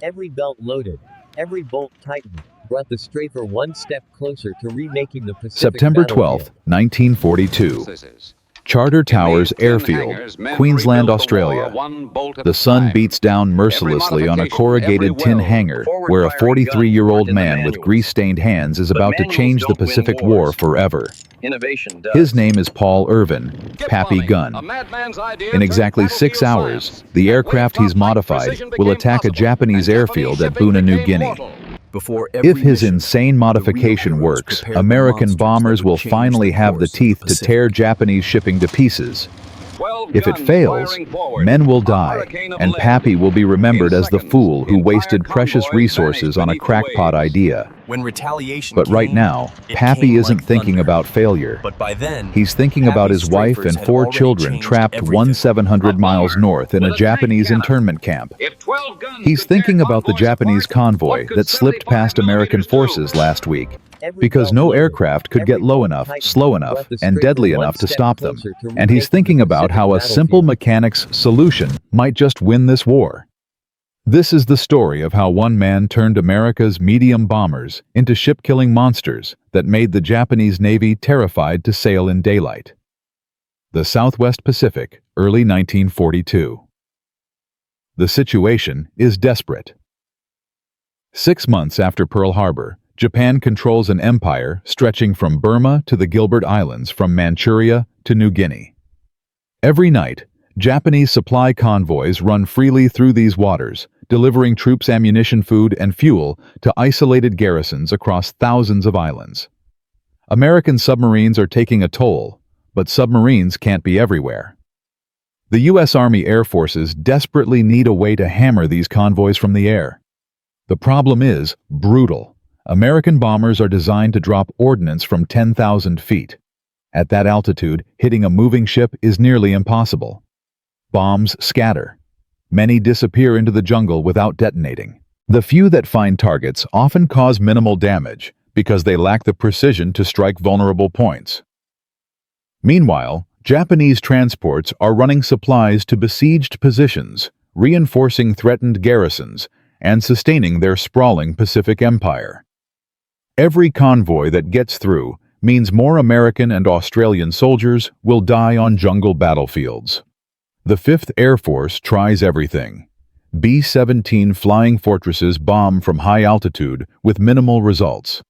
Every belt loaded, every bolt tightened, brought the strafer one step closer to remaking the Pacific September 12, battlefield. 1942. Charter Towers Airfield, Queensland, Australia. The sun beats down mercilessly on a corrugated tin hangar where a 43-year-old man with grease-stained hands is about to change the Pacific War forever. His name is Paul Irvin, Pappy Gunn. In exactly 6 hours, the aircraft he's modified will attack a Japanese airfield at Buna, New Guinea. If his insane modification works, American bombers will finally have the teeth to tear Japanese shipping to pieces. If it fails, men will die, and Pappy will be remembered as the fool who wasted precious resources on a crackpot idea. But right now, Pappy isn't thinking about failure. He's thinking about his wife and 4 children trapped 700 miles north in a Japanese internment camp. He's thinking about the Japanese convoy that slipped past American forces last week, because no aircraft could get low enough, slow enough, and deadly enough to stop them. And he's thinking about how a simple mechanics solution might just win this war. This is the story of how one man turned America's medium bombers into ship-killing monsters that made the Japanese Navy terrified to sail in daylight. The Southwest Pacific, early 1942. The situation is desperate. 6 months after Pearl Harbor, Japan controls an empire stretching from Burma to the Gilbert Islands, from Manchuria to New Guinea. Every night, Japanese supply convoys run freely through these waters, delivering troops ammunition, food, and fuel to isolated garrisons across thousands of islands. American submarines are taking a toll, but submarines can't be everywhere. The U.S. Army Air Forces desperately need a way to hammer these convoys from the air. The problem is brutal. American bombers are designed to drop ordnance from 10,000 feet. At that altitude, hitting a moving ship is nearly impossible. Bombs scatter. Many disappear into the jungle without detonating. The few that find targets often cause minimal damage because they lack the precision to strike vulnerable points. Meanwhile, Japanese transports are running supplies to besieged positions, reinforcing threatened garrisons, and sustaining their sprawling Pacific Empire. Every convoy that gets through means more American and Australian soldiers will die on jungle battlefields. The 5th Air Force tries everything. B-17 flying fortresses bomb from high altitude with minimal results.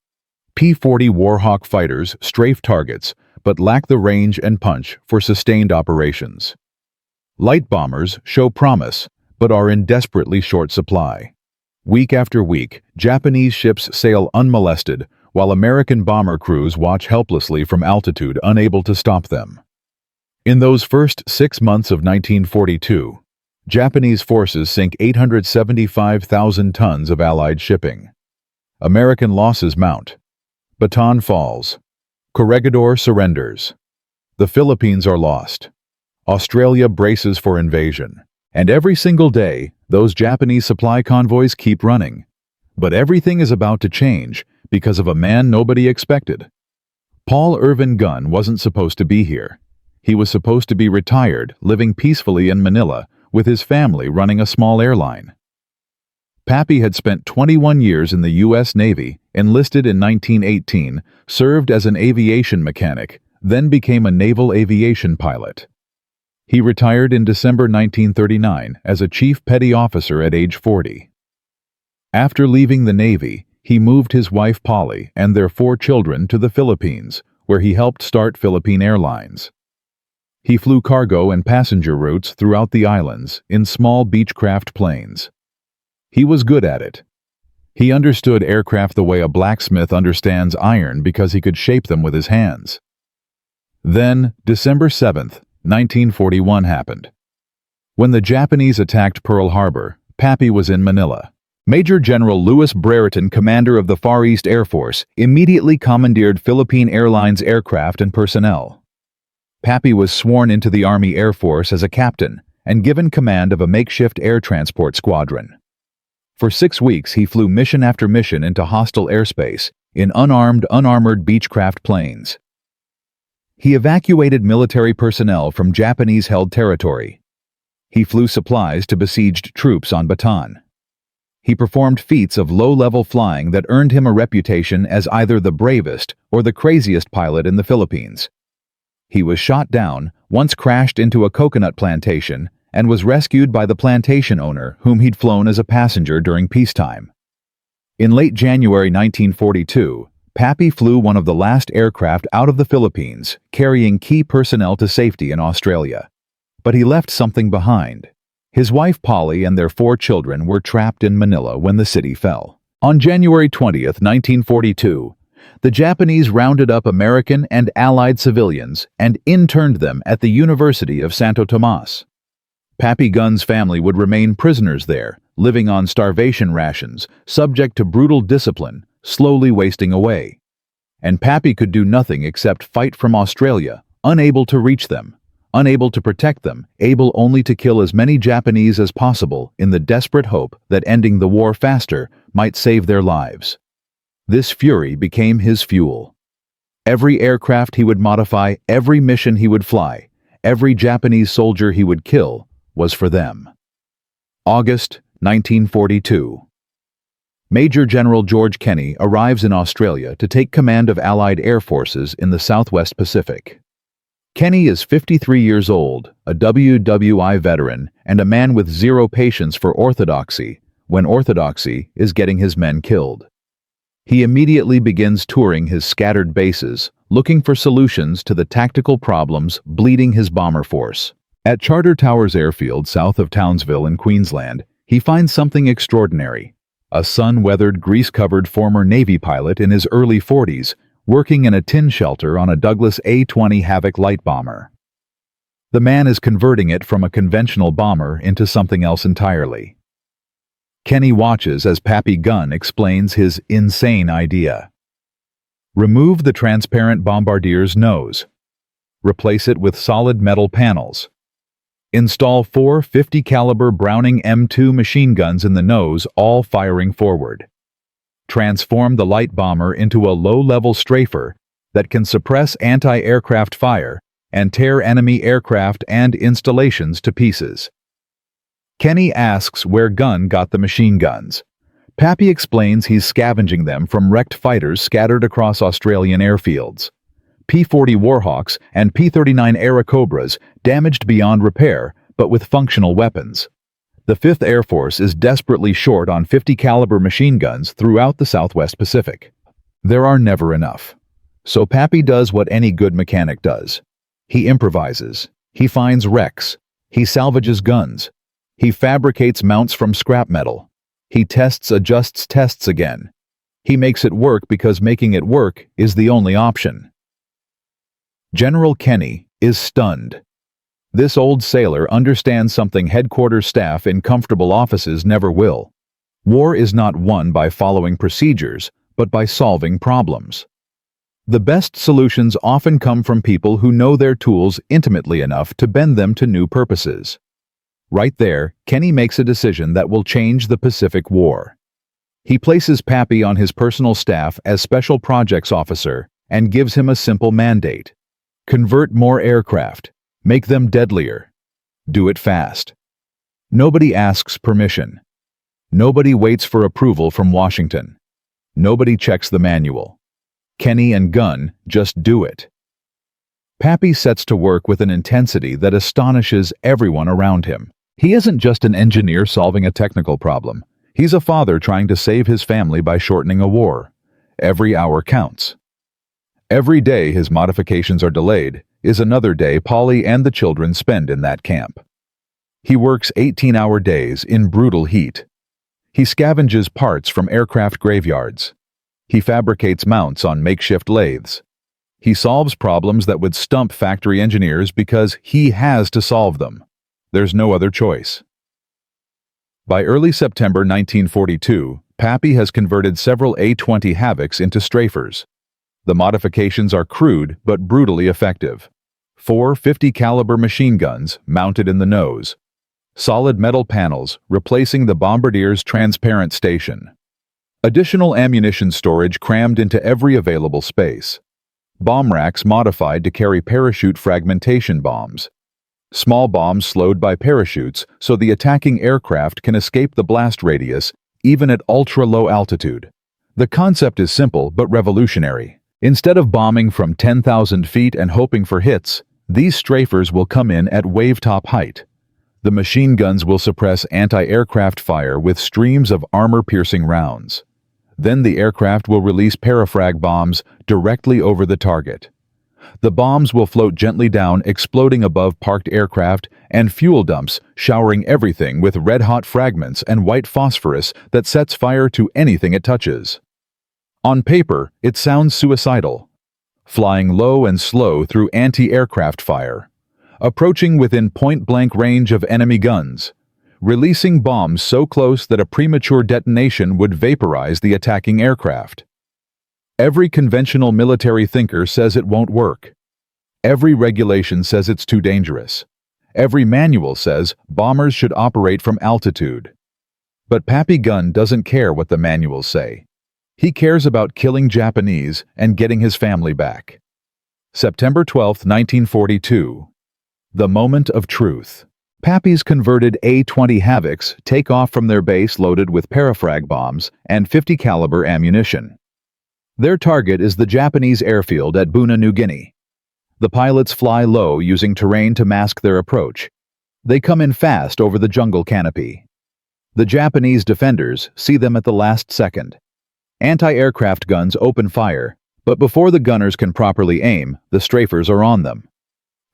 P-40 Warhawk fighters strafe targets but lack the range and punch for sustained operations. Light bombers show promise but are in desperately short supply. Week after week, Japanese ships sail unmolested while American bomber crews watch helplessly from altitude, unable to stop them. In those first 6 months of 1942, Japanese forces sink 875,000 tons of Allied shipping. American losses mount. Bataan falls. Corregidor surrenders. The Philippines are lost. Australia braces for invasion. And every single day, those Japanese supply convoys keep running. But everything is about to change because of a man nobody expected. Paul Irvin Gunn wasn't supposed to be here. He was supposed to be retired, living peacefully in Manila, with his family running a small airline. Pappy had spent 21 years in the U.S. Navy, enlisted in 1918, served as an aviation mechanic, then became a naval aviation pilot. He retired in December 1939 as a chief petty officer at age 40. After leaving the Navy, he moved his wife Polly and their 4 children to the Philippines, where he helped start Philippine Airlines. He flew cargo and passenger routes throughout the islands in small Beechcraft planes. He was good at it. He understood aircraft the way a blacksmith understands iron because he could shape them with his hands. Then, December 7th, 1941 happened. When the Japanese attacked Pearl Harbor, Pappy was in Manila. Major General Louis Brereton, commander of the Far East Air Force, immediately commandeered Philippine Airlines aircraft and personnel. Pappy was sworn into the Army Air Force as a captain and given command of a makeshift air transport squadron. For 6 weeks, he flew mission after mission into hostile airspace in unarmed, unarmored Beechcraft planes. He evacuated military personnel from Japanese-held territory. He flew supplies to besieged troops on Bataan. He performed feats of low-level flying that earned him a reputation as either the bravest or the craziest pilot in the Philippines. He was shot down, once crashed into a coconut plantation, and was rescued by the plantation owner whom he'd flown as a passenger during peacetime. In late January 1942, Pappy flew one of the last aircraft out of the Philippines, carrying key personnel to safety in Australia. But he left something behind. His wife Polly and their 4 children were trapped in Manila when the city fell. On January 20th, 1942, the Japanese rounded up American and Allied civilians and interned them at the University of Santo Tomas. Pappy Gunn's family would remain prisoners there, living on starvation rations, subject to brutal discipline, slowly wasting away. And Pappy could do nothing except fight from Australia, unable to reach them, unable to protect them, able only to kill as many Japanese as possible in the desperate hope that ending the war faster might save their lives. This fury became his fuel. Every aircraft he would modify, every mission he would fly, every Japanese soldier he would kill was for them. August 1942. Major General George Kenny arrives in Australia to take command of Allied air forces in the Southwest Pacific. Kenny is 53 years old, a WWI veteran, and a man with zero patience for orthodoxy, when orthodoxy is getting his men killed. He immediately begins touring his scattered bases, looking for solutions to the tactical problems bleeding his bomber force. At Charter Towers Airfield south of Townsville in Queensland, he finds something extraordinary. A sun-weathered, grease-covered former Navy pilot in his early 40s, working in a tin shelter on a Douglas A-20 Havoc light bomber. The man is converting it from a conventional bomber into something else entirely. Kenny watches as Pappy Gunn explains his insane idea. Remove the transparent bombardier's nose. Replace it with solid metal panels. Install 4 50-caliber Browning M2 machine guns in the nose, all firing forward. Transform the light bomber into a low-level strafer that can suppress anti-aircraft fire and tear enemy aircraft and installations to pieces. Kenny asks where Gunn got the machine guns. Pappy explains he's scavenging them from wrecked fighters scattered across Australian airfields. P-40 Warhawks and P-39 Airacobras damaged beyond repair, but with functional weapons. The 5th Air Force is desperately short on 50-caliber machine guns throughout the Southwest Pacific. There are never enough. So Pappy does what any good mechanic does. He improvises. He finds wrecks. He salvages guns. He fabricates mounts from scrap metal. He adjusts tests again. He makes it work because making it work is the only option. General Kenny is stunned. This old sailor understands something headquarters staff in comfortable offices never will. War is not won by following procedures, but by solving problems. The best solutions often come from people who know their tools intimately enough to bend them to new purposes. Right there, Kenny makes a decision that will change the Pacific War. He places Pappy on his personal staff as Special Projects Officer and gives him a simple mandate. Convert more aircraft. Make them deadlier. Do it fast. Nobody asks permission. Nobody waits for approval from Washington. Nobody checks the manual. Kenny and Gunn just do it. Pappy sets to work with an intensity that astonishes everyone around him. He isn't just an engineer solving a technical problem. He's a father trying to save his family by shortening a war. Every hour counts. Every day his modifications are delayed is another day Polly and the children spend in that camp. He works 18-hour days in brutal heat. He scavenges parts from aircraft graveyards. He fabricates mounts on makeshift lathes. He solves problems that would stump factory engineers because he has to solve them. There's no other choice. By early September 1942, Pappy has converted several A-20 Havocs into strafers. The modifications are crude but brutally effective. 4 50-caliber machine guns mounted in the nose. Solid metal panels replacing the bombardier's transparent station. Additional ammunition storage crammed into every available space. Bomb racks modified to carry parachute fragmentation bombs. Small bombs slowed by parachutes so the attacking aircraft can escape the blast radius even at ultra-low altitude. The concept is simple but revolutionary. Instead of bombing from 10,000 feet and hoping for hits, these strafers will come in at wave-top height. The machine guns will suppress anti-aircraft fire with streams of armor-piercing rounds. Then the aircraft will release parafrag bombs directly over the target. The bombs will float gently down, exploding above parked aircraft and fuel dumps, showering everything with red-hot fragments and white phosphorus that sets fire to anything it touches. On paper, it sounds suicidal. Flying low and slow through anti-aircraft fire, approaching within point-blank range of enemy guns, releasing bombs so close that a premature detonation would vaporize the attacking aircraft. Every conventional military thinker says it won't work. Every regulation says it's too dangerous. Every manual says bombers should operate from altitude. But Pappy Gunn doesn't care what the manuals say. He cares about killing Japanese and getting his family back. September 12, 1942. The moment of truth. Pappy's converted A-20 Havocs take off from their base loaded with parafrag bombs and 50 caliber ammunition. Their target is the Japanese airfield at Buna, New Guinea. The pilots fly low using terrain to mask their approach. They come in fast over the jungle canopy. The Japanese defenders see them at the last second. Anti-aircraft guns open fire, but before the gunners can properly aim, the strafers are on them.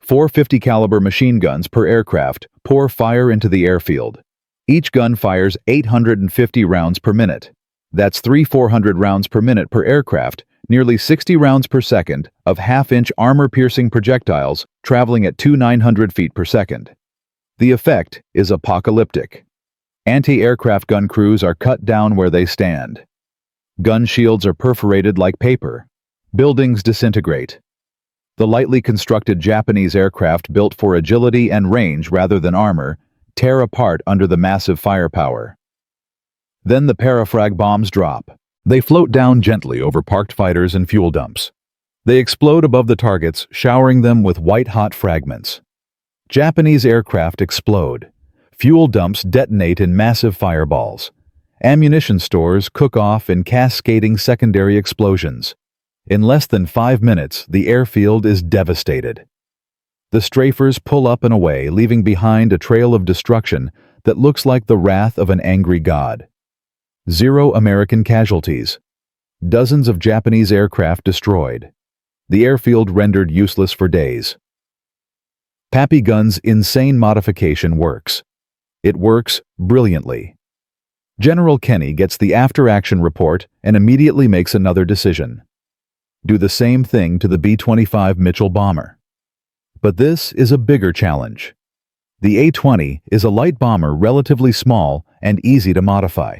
450 caliber machine guns per aircraft pour fire into the airfield. Each gun fires 850 rounds per minute. That's 400 rounds per minute per aircraft, nearly 60 rounds per second of half-inch armor-piercing projectiles traveling at 2,900 feet per second. The effect is apocalyptic. Anti-aircraft gun crews are cut down where they stand. Gun shields are perforated like paper. Buildings disintegrate. The lightly constructed Japanese aircraft built for agility and range rather than armor tear apart under the massive firepower. Then the parafrag bombs drop. They float down gently over parked fighters and fuel dumps. They explode above the targets, showering them with white-hot fragments. Japanese aircraft explode. Fuel dumps detonate in massive fireballs. Ammunition stores cook off in cascading secondary explosions. In less than 5 minutes, the airfield is devastated. The strafers pull up and away, leaving behind a trail of destruction that looks like the wrath of an angry god. 0 American casualties. Dozens of Japanese aircraft destroyed. The airfield rendered useless for days. Pappy Gunn's insane modification works. It works brilliantly. General Kenny gets the after-action report and immediately makes another decision. Do the same thing to the B-25 Mitchell bomber. But this is a bigger challenge. The A-20 is a light bomber relatively small and easy to modify.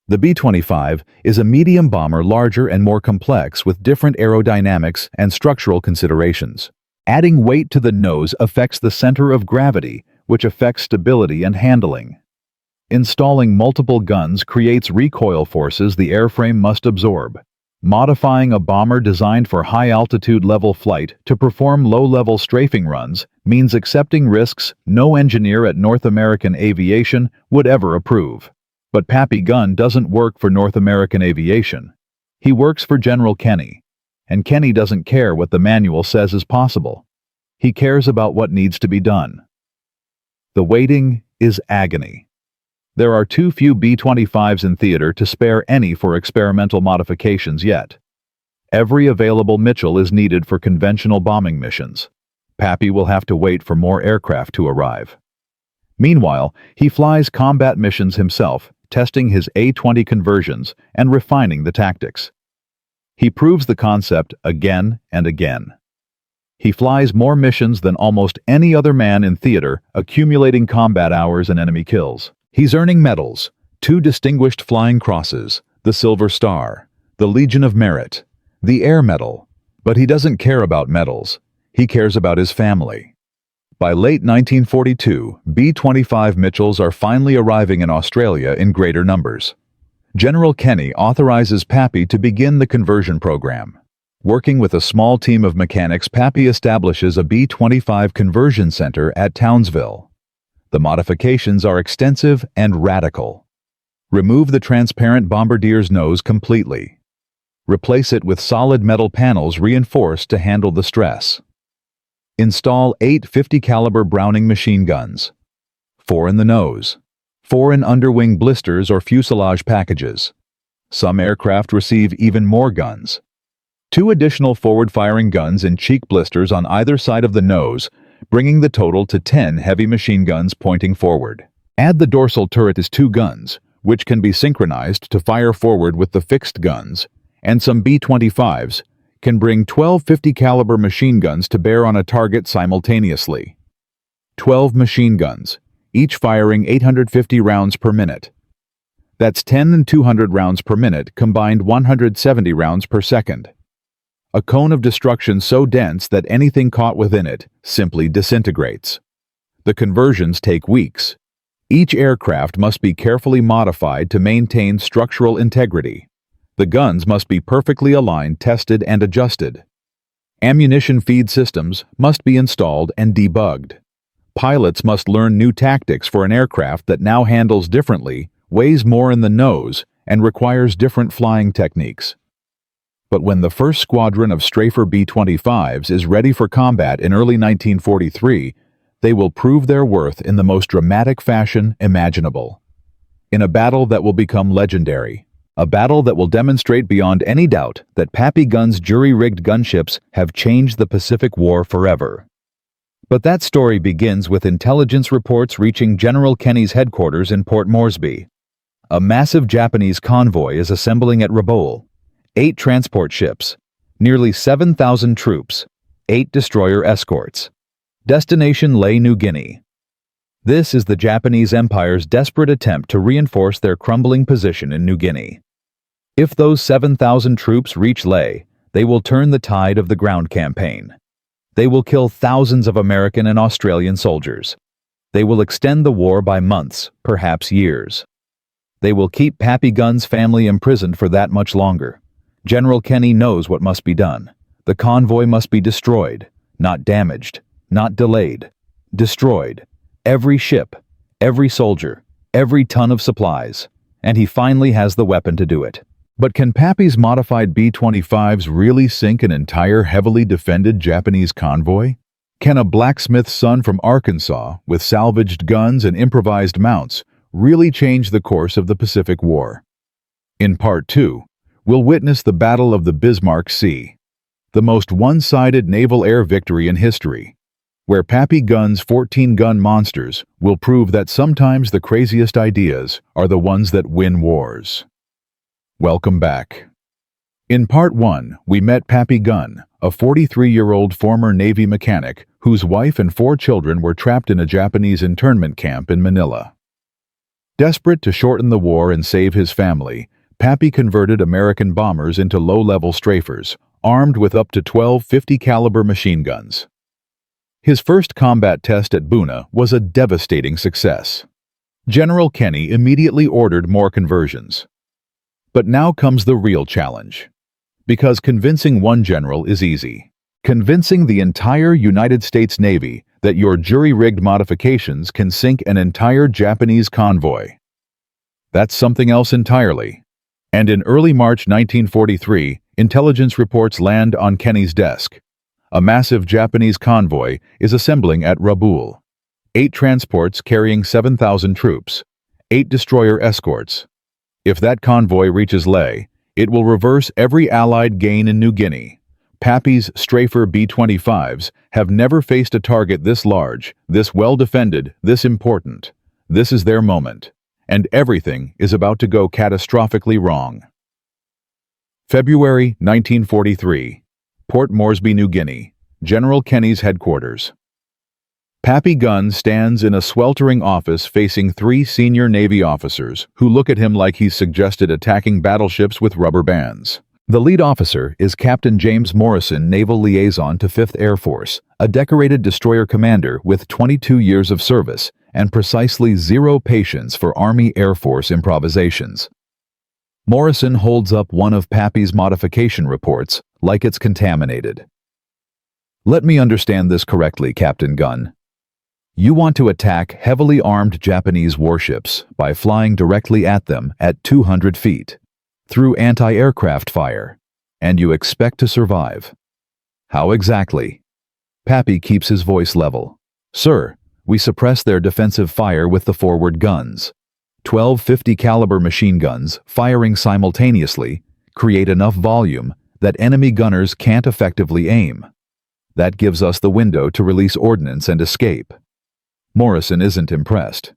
The B-25 is a medium bomber larger and more complex with different aerodynamics and structural considerations. Adding weight to the nose affects the center of gravity, which affects stability and handling. Installing multiple guns creates recoil forces the airframe must absorb. Modifying a bomber designed for high-altitude level flight to perform low-level strafing runs means accepting risks no engineer at North American Aviation would ever approve. But Pappy Gunn doesn't work for North American Aviation. He works for General Kenny, and Kenny doesn't care what the manual says is possible. He cares about what needs to be done. The waiting is agony. There are too few B-25s in theater to spare any for experimental modifications yet. Every available Mitchell is needed for conventional bombing missions. Pappy will have to wait for more aircraft to arrive. Meanwhile, he flies combat missions himself, testing his A-20 conversions and refining the tactics. He proves the concept again and again. He flies more missions than almost any other man in theater, accumulating combat hours and enemy kills. He's earning medals, 2 Distinguished Flying Crosses, the Silver Star, the Legion of Merit, the Air Medal. But he doesn't care about medals. He cares about his family. By late 1942, B-25 Mitchells are finally arriving in Australia in greater numbers. General Kenny authorizes Pappy to begin the conversion program. Working with a small team of mechanics, Pappy establishes a B-25 conversion center at Townsville. The modifications are extensive and radical. Remove the transparent bombardier's nose completely. Replace it with solid metal panels reinforced to handle the stress. Install 8 50 caliber Browning machine guns. 4 in the nose. 4 in underwing blisters or fuselage packages. Some aircraft receive even more guns. 2 additional forward-firing guns in cheek blisters on either side of the nose, bringing the total to 10 heavy machine guns pointing forward. Add the dorsal turret as 2 guns, which can be synchronized to fire forward with the fixed guns, and some B-25s can bring 12 50 caliber machine guns to bear on a target simultaneously. 12 machine guns, each firing 850 rounds per minute. That's 10 and 200 rounds per minute, combined 170 rounds per second. A cone of destruction so dense that anything caught within it simply disintegrates. The conversions take weeks. Each aircraft must be carefully modified to maintain structural integrity. The guns must be perfectly aligned, tested, and adjusted. Ammunition feed systems must be installed and debugged. Pilots must learn new tactics for an aircraft that now handles differently, weighs more in the nose, and requires different flying techniques. But when the first squadron of Strafer B-25s is ready for combat in early 1943, they will prove their worth in the most dramatic fashion imaginable. In a battle that will become legendary. A battle that will demonstrate beyond any doubt that Pappy Gunn's jury-rigged gunships have changed the Pacific War forever. But that story begins with intelligence reports reaching General Kenny's headquarters in Port Moresby. A massive Japanese convoy is assembling at Rabaul. 8 transport ships, nearly 7,000 troops, 8 destroyer escorts. Destination Lae, New Guinea. This is the Japanese Empire's desperate attempt to reinforce their crumbling position in New Guinea. If those 7,000 troops reach Lae, they will turn the tide of the ground campaign. They will kill thousands of American and Australian soldiers. They will extend the war by months, perhaps years. They will keep Pappy Gunn's family imprisoned for that much longer. General Kenny knows what must be done. The convoy must be destroyed, not damaged, not delayed. Destroyed. Every ship, every soldier, every ton of supplies. And he finally has the weapon to do it. But can Pappy's modified B-25s really sink an entire heavily defended Japanese convoy? Can a blacksmith's son from Arkansas, with salvaged guns and improvised mounts, really change the course of the Pacific War? In Part 2, we'll witness the Battle of the Bismarck Sea, the most one-sided naval air victory in history, where Pappy Gunn's 14-gun monsters will prove that sometimes the craziest ideas are the ones that win wars. Welcome back. In Part 1, we met Pappy Gunn, a 43-year-old former Navy mechanic whose wife and 4 children were trapped in a Japanese internment camp in Manila. Desperate to shorten the war and save his family, Pappy converted American bombers into low-level strafers, armed with up to 12 50 caliber machine guns. His first combat test at Buna was a devastating success. General Kenny immediately ordered more conversions. But now comes the real challenge. Because convincing one general is easy. Convincing the entire United States Navy that your jury-rigged modifications can sink an entire Japanese convoy. That's something else entirely. And in early March 1943, intelligence reports land on Kenny's desk. A massive Japanese convoy is assembling at Rabaul. 8 transports carrying 7,000 troops. 8 destroyer escorts. If that convoy reaches Lae, it will reverse every Allied gain in New Guinea. Pappy's Strafer B-25s have never faced a target this large, this well-defended, this important. This is their moment. And everything is about to go catastrophically wrong. February 1943. Port Moresby, New Guinea. General Kenny's headquarters. Pappy Gunn stands in a sweltering office facing 3 senior Navy officers who look at him like he's suggested attacking battleships with rubber bands. The lead officer is Captain James Morrison, Naval Liaison to 5th Air Force, a decorated destroyer commander with 22 years of service and precisely 0 patience for Army Air Force improvisations. Morrison holds up one of Pappy's modification reports like it's contaminated. Let me understand this correctly, Captain Gunn. You want to attack heavily armed Japanese warships by flying directly at them at 200 feet, through anti-aircraft fire, and you expect to survive. How exactly? Pappy keeps his voice level. Sir, we suppress their defensive fire with the forward guns. 12 50 caliber machine guns firing simultaneously create enough volume that enemy gunners can't effectively aim. That gives us the window to release ordnance and escape. Morrison isn't impressed.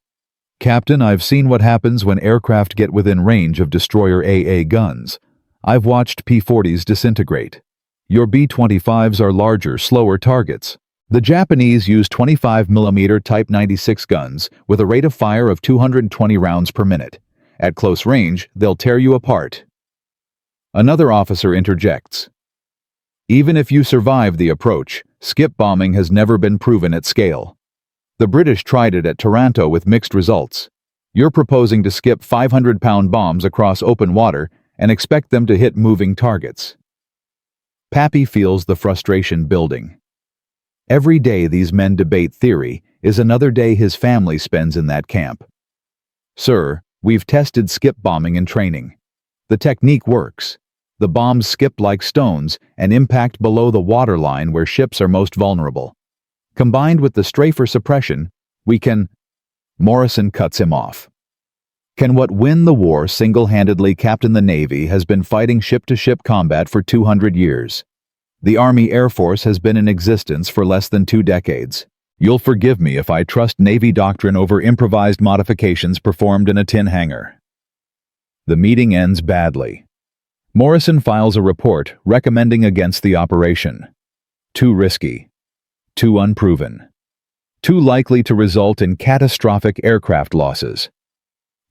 Captain, I've seen what happens when aircraft get within range of destroyer AA guns. I've watched P-40s disintegrate. Your B-25s are larger, slower targets. The Japanese use 25mm Type 96 guns with a rate of fire of 220 rounds per minute. At close range, they'll tear you apart. Another officer interjects. Even if you survive the approach, skip bombing has never been proven at scale. The British tried it at Taranto with mixed results. You're proposing to skip 500-pound bombs across open water and expect them to hit moving targets. Pappy feels the frustration building. Every day these men debate theory is another day his family spends in that camp. Sir, we've tested skip bombing in training. The technique works. The bombs skip like stones and impact below the waterline where ships are most vulnerable. Combined with the strafer suppression, we can... Morrison cuts him off. Can what win the war single-handedly captain the Navy has been fighting ship-to-ship combat for 200 years. The Army Air Force has been in existence for less than 2 decades. You'll forgive me if I trust Navy doctrine over improvised modifications performed in a tin hangar. The meeting ends badly. Morrison files a report recommending against the operation. Too risky. Too unproven. Too likely to result in catastrophic aircraft losses.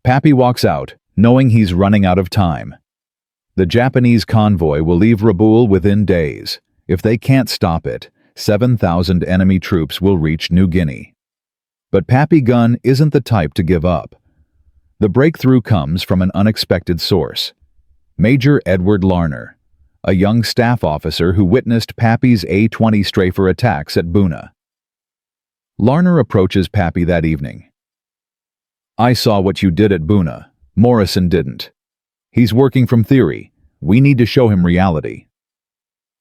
Pappy walks out, knowing he's running out of time. The Japanese convoy will leave Rabaul within days. If they can't stop it, 7,000 enemy troops will reach New Guinea. But Pappy Gunn isn't the type to give up. The breakthrough comes from an unexpected source. Major Edward Larner, a young staff officer who witnessed Pappy's A-20 strafer attacks at Buna. Larner approaches Pappy that evening. I saw what you did at Buna. Morrison didn't. He's working from theory. We need to show him reality.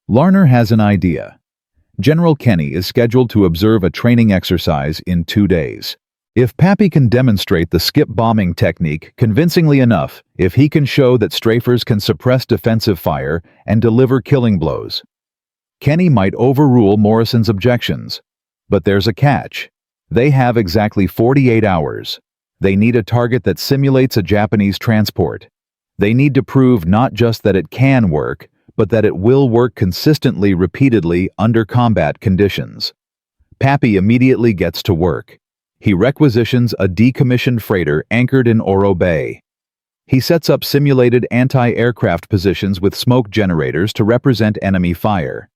Larner has an idea. General Kenny is scheduled to observe a training exercise in 2 days. If Pappy can demonstrate the skip bombing technique convincingly enough, if he can show that strafers can suppress defensive fire and deliver killing blows, Kenny might overrule Morrison's objections. But there's a catch. They have exactly 48 hours. They need a target that simulates a Japanese transport. They need to prove not just that it can work, but that it will work consistently, repeatedly, under combat conditions. Pappy immediately gets to work. He requisitions a decommissioned freighter anchored in Oro Bay. He sets up simulated anti-aircraft positions with smoke generators to represent enemy fire.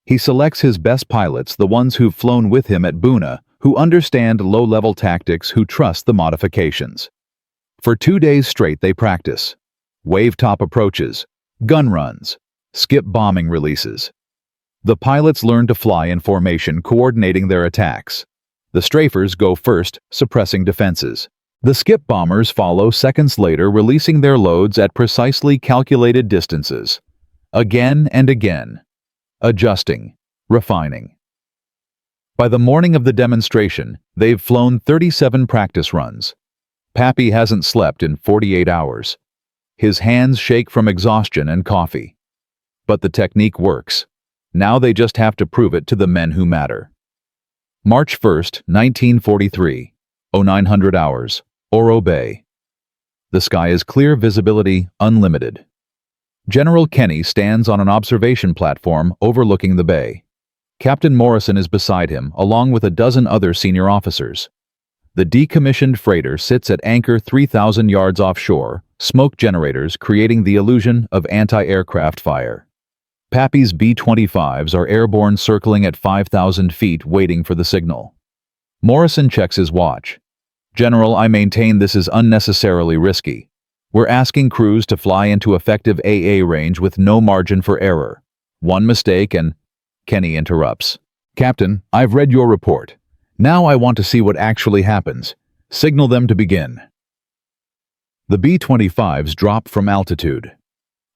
He selects his best pilots, the ones who've flown with him at Buna, who understand low-level tactics, who trust the modifications. For 2 days straight they practice. Wave-top approaches, gun runs, skip bombing releases. The pilots learn to fly in formation, coordinating their attacks. The strafers go first, suppressing defenses. The skip bombers follow seconds later, releasing their loads at precisely calculated distances. Again and again. Adjusting, refining. By the morning of the demonstration, they've flown 37 practice runs. Pappy hasn't slept in 48 hours. His hands shake from exhaustion and coffee. But the technique works. Now they just have to prove it to the men who matter. March 1st, 1943, 0900 hours, Oro Bay. The sky is clear, visibility unlimited. General Kenny stands on an observation platform overlooking the bay. Captain Morrison is beside him, along with a dozen other senior officers. The decommissioned freighter sits at anchor 3,000 yards offshore, smoke generators creating the illusion of anti-aircraft fire. Pappy's B-25s are airborne, circling at 5,000 feet, waiting for the signal. Morrison checks his watch. General, I maintain this is unnecessarily risky. We're asking crews to fly into effective AA range with no margin for error. One mistake and... Kenny interrupts. Captain, I've read your report. Now I want to see what actually happens. Signal them to begin. The B-25s drop from altitude.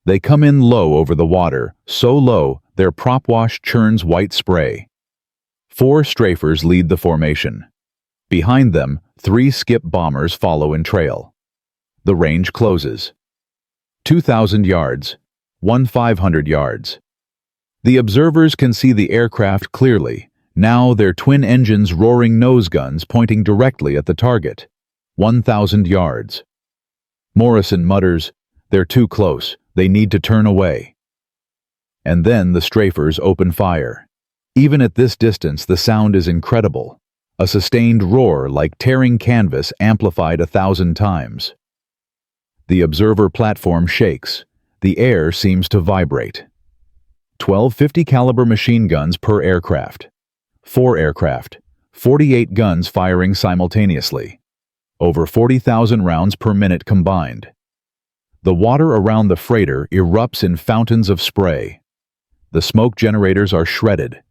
They come in low over the water, so low their prop wash churns white spray. 4 strafers lead the formation. Behind them, 3 skip bombers follow in trail. The range closes. 2,000 yards, 1,500 yards. The observers can see the aircraft clearly, now their twin engines roaring nose guns pointing directly at the target. 1,000 yards. Morrison mutters, "They're too close, they need to turn away." And then the strafers open fire. Even at this distance, the sound is incredible. A sustained roar like tearing canvas amplified 1,000 times. The observer platform shakes. The air seems to vibrate. 12 50 caliber machine guns per aircraft. 4 aircraft. 48 guns firing simultaneously. Over 40,000 rounds per minute combined. The water around the freighter erupts in fountains of spray. The smoke generators are shredded.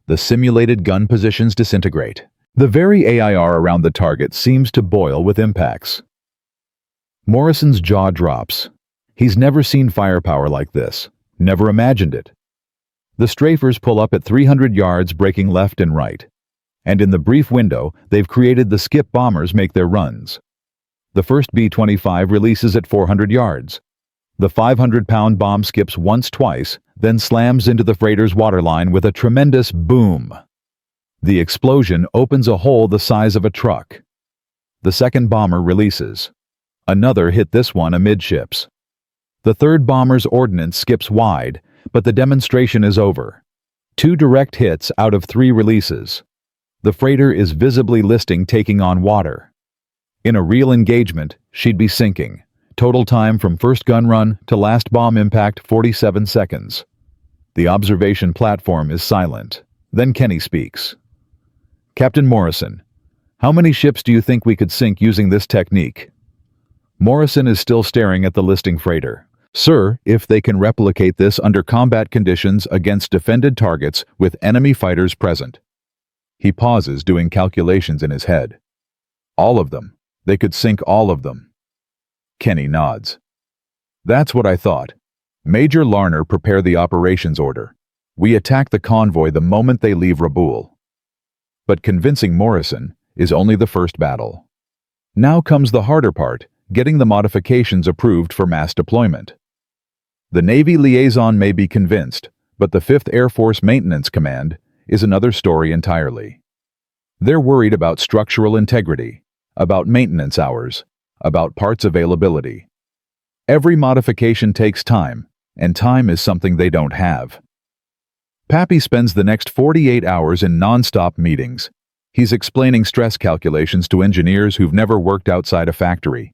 The simulated gun positions disintegrate. The very AIR around the target seems to boil with impacts. Morrison's jaw drops. He's never seen firepower like this, never imagined it. The strafers pull up at 300 yards, breaking left and right. And in the brief window, they've created the skip bombers make their runs. The first B-25 releases at 400 yards. The 500-pound bomb skips once, twice, then slams into the freighter's waterline with a tremendous boom. The explosion opens a hole the size of a truck. The second bomber releases. Another hit this one amidships. The third bomber's ordnance skips wide, but the demonstration is over. 2 direct hits out of 3 releases. The freighter is visibly listing taking on water. In a real engagement, she'd be sinking. Total time from first gun run to last bomb impact 47 seconds. The observation platform is silent. Then Kenny speaks. "Captain Morrison, how many ships do you think we could sink using this technique?" Morrison is still staring at the listing freighter. "Sir, if they can replicate this under combat conditions against defended targets with enemy fighters present." He pauses, doing calculations in his head. "All of them. They could sink all of them." Kenny nods. "That's what I thought. Major Larner, prepare the operations order. We attack the convoy the moment they leave Rabaul." But convincing Morrison is only the first battle. Now comes the harder part, getting the modifications approved for mass deployment. The Navy liaison may be convinced, but the 5th Air Force Maintenance Command is another story entirely. They're worried about structural integrity, about maintenance hours, about parts availability. Every modification takes time, and time is something they don't have. Pappy spends the next 48 hours in non-stop meetings. He's explaining stress calculations to engineers who've never worked outside a factory.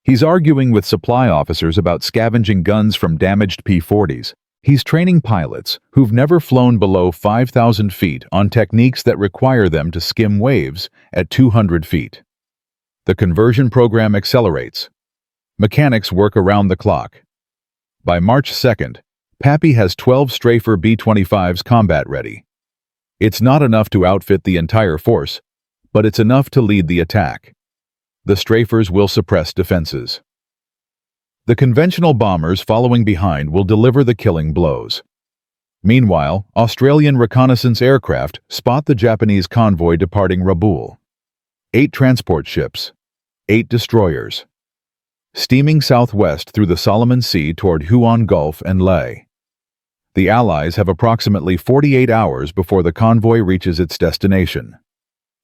He's arguing with supply officers about scavenging guns from damaged P-40s. He's training pilots who've never flown below 5,000 feet on techniques that require them to skim waves at 200 feet. The conversion program accelerates. Mechanics work around the clock. By March 2nd, Pappy has 12 Strafer B-25s combat ready. It's not enough to outfit the entire force, but it's enough to lead the attack. The strafers will suppress defenses. The conventional bombers following behind will deliver the killing blows. Meanwhile, Australian reconnaissance aircraft spot the Japanese convoy departing Rabaul. 8 transport ships, 8 destroyers. Steaming southwest through the Solomon Sea toward Huon Gulf and Leh. The Allies have approximately 48 hours before the convoy reaches its destination.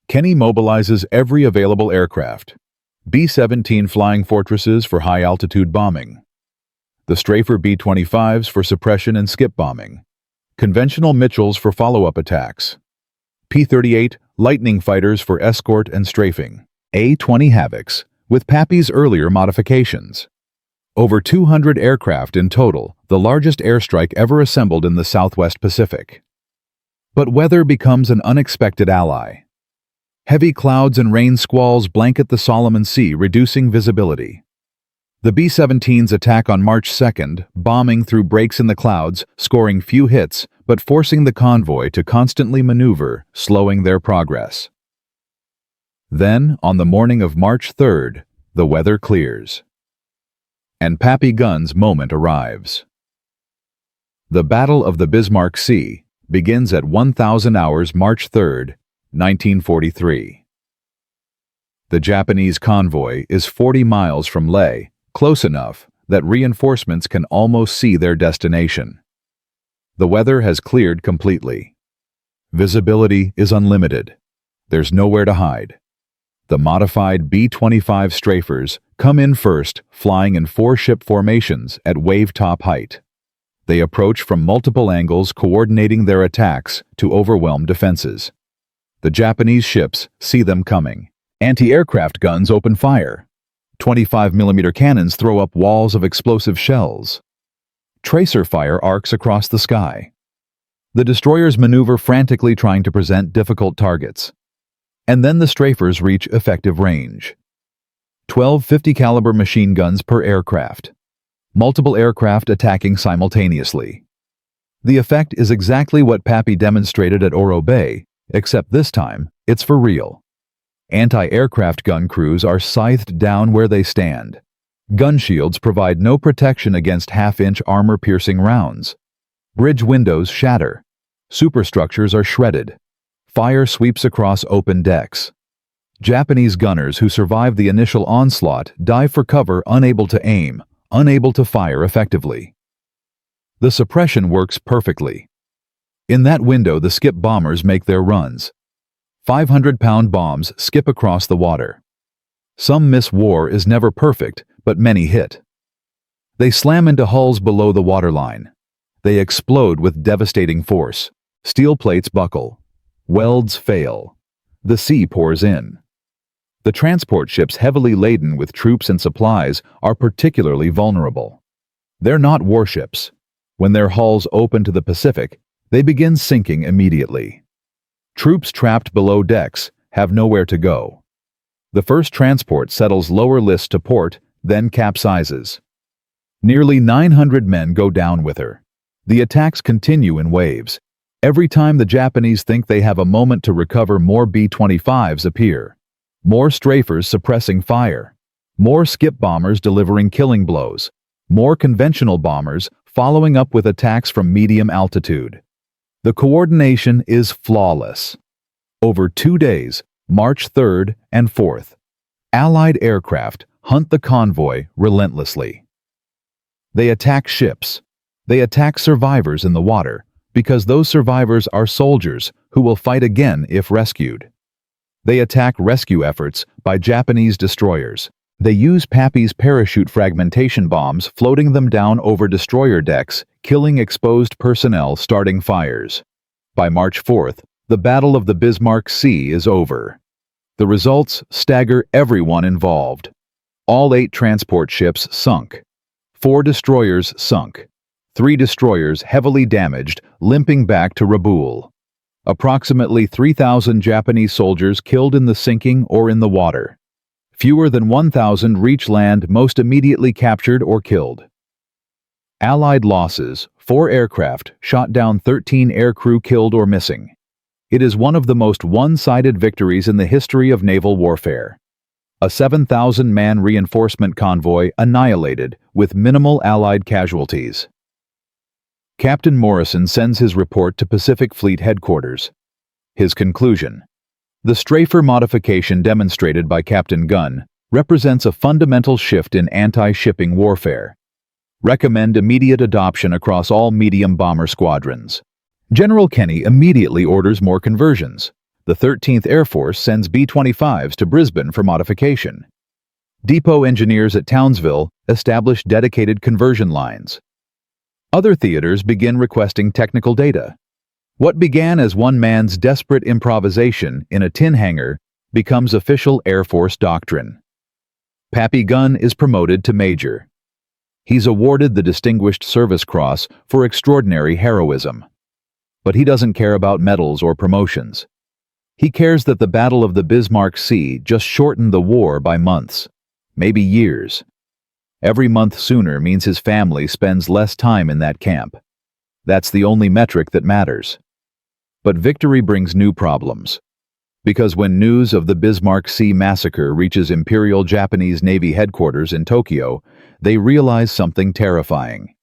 Kenny mobilizes every available aircraft. B-17 Flying Fortresses for high-altitude bombing. The Strafer B-25s for suppression and skip bombing. Conventional Mitchells for follow-up attacks. P-38 Lightning Fighters for escort and strafing. A-20 Havocs, with Pappy's earlier modifications. Over 200 aircraft in total, the largest airstrike ever assembled in the Southwest Pacific. But weather becomes an unexpected ally. Heavy clouds and rain squalls blanket the Solomon Sea, reducing visibility. The B-17s attack on March 2nd, bombing through breaks in the clouds, scoring few hits, but forcing the convoy to constantly maneuver, slowing their progress. Then, on the morning of March 3rd, the weather clears. And Pappy Gunn's moment arrives. The Battle of the Bismarck Sea begins at 1000 hours March 3rd, 1943. The Japanese convoy is 40 miles from Leh, close enough that reinforcements can almost see their destination. The weather has cleared completely. Visibility is unlimited. There's nowhere to hide. The modified B-25 strafers come in first, flying in 4-ship formations at wave-top height. They approach from multiple angles, coordinating their attacks to overwhelm defenses. The Japanese ships see them coming. Anti-aircraft guns open fire. 25mm cannons throw up walls of explosive shells. Tracer fire arcs across the sky. The destroyers maneuver frantically, trying to present difficult targets. And then the strafers reach effective range. 12 50-caliber machine guns per aircraft. Multiple aircraft attacking simultaneously. The effect is exactly what Pappy demonstrated at Oro Bay, except this time, it's for real. Anti-aircraft gun crews are scythed down where they stand. Gun shields provide no protection against half-inch armor-piercing rounds. Bridge windows shatter. Superstructures are shredded. Fire sweeps across open decks. Japanese gunners who survive the initial onslaught dive for cover, unable to aim, unable to fire effectively. The suppression works perfectly. In that window, the skip bombers make their runs. 500-pound bombs skip across the water. Some miss. War is never perfect, but many hit. They slam into hulls below the waterline. They explode with devastating force. Steel plates buckle. Welds fail. The sea pours in. The transport ships heavily laden with troops and supplies are particularly vulnerable. They're not warships. When their hulls open to the Pacific, they begin sinking immediately. Troops trapped below decks have nowhere to go. The first transport settles lower list to port, then capsizes. Nearly 900 men go down with her. The attacks continue in waves. Every time the Japanese think they have a moment to recover, more B-25s appear. More strafers suppressing fire. More skip bombers delivering killing blows. More conventional bombers following up with attacks from medium altitude. The coordination is flawless. Over 2 days, March 3rd and 4th, Allied aircraft hunt the convoy relentlessly. They attack ships. They attack survivors in the water, because those survivors are soldiers who will fight again if rescued. They attack rescue efforts by Japanese destroyers. They use Pappy's parachute fragmentation bombs, floating them down over destroyer decks, killing exposed personnel, starting fires. By March 4th, the Battle of the Bismarck Sea is over. The results stagger everyone involved. All 8 transport ships sunk. 4 destroyers sunk. 3 destroyers heavily damaged, limping back to Rabaul. Approximately 3,000 Japanese soldiers killed in the sinking or in the water. Fewer than 1,000 reach land, most immediately captured or killed. Allied losses: 4 aircraft shot down, 13 aircrew killed or missing. It is one of the most one-sided victories in the history of naval warfare. A 7,000-man reinforcement convoy annihilated with minimal Allied casualties. Captain Morrison sends his report to Pacific Fleet headquarters. His conclusion: the strafer modification demonstrated by Captain Gunn represents a fundamental shift in anti-shipping warfare. Recommend immediate adoption across all medium bomber squadrons. General Kenny immediately orders more conversions. The 13th Air Force sends B-25s to Brisbane for modification. Depot engineers at Townsville establish dedicated conversion lines. Other theaters begin requesting technical data. What began as one man's desperate improvisation in a tin hangar becomes official Air Force doctrine. Pappy Gunn is promoted to major. He's awarded the Distinguished Service Cross for extraordinary heroism. But he doesn't care about medals or promotions. He cares that the Battle of the Bismarck Sea just shortened the war by months, maybe years. Every month sooner means his family spends less time in that camp. That's the only metric that matters. But victory brings new problems. Because when news of the Bismarck Sea massacre reaches Imperial Japanese Navy headquarters in Tokyo, they realize something terrifying.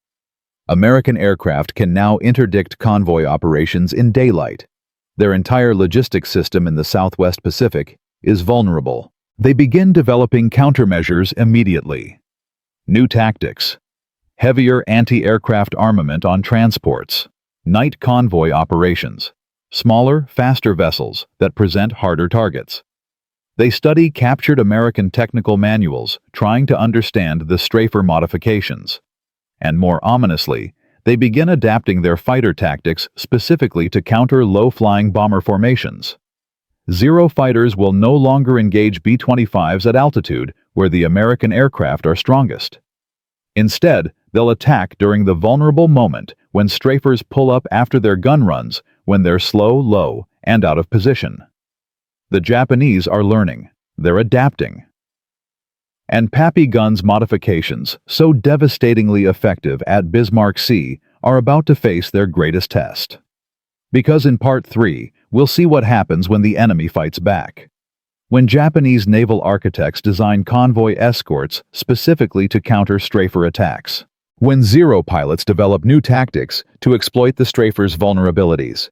American aircraft can now interdict convoy operations in daylight. Their entire logistics system in the Southwest Pacific is vulnerable. They begin developing countermeasures immediately. New tactics: heavier anti-aircraft armament on transports, night convoy operations, smaller, faster vessels that present harder targets. They study captured American technical manuals, trying to understand the strafer modifications. And more ominously, they begin adapting their fighter tactics specifically to counter low-flying bomber formations. Zero fighters will no longer engage B-25s at altitude where the American aircraft are strongest. Instead, they'll attack during the vulnerable moment when strafers pull up after their gun runs, when they're slow, low, and out of position. The Japanese are learning. They're adapting. And Pappy Gunn's modifications, so devastatingly effective at Bismarck Sea, are about to face their greatest test. Because in Part 3, we'll see what happens when the enemy fights back. When Japanese naval architects design convoy escorts specifically to counter strafer attacks. When Zero pilots develop new tactics to exploit the strafer's vulnerabilities.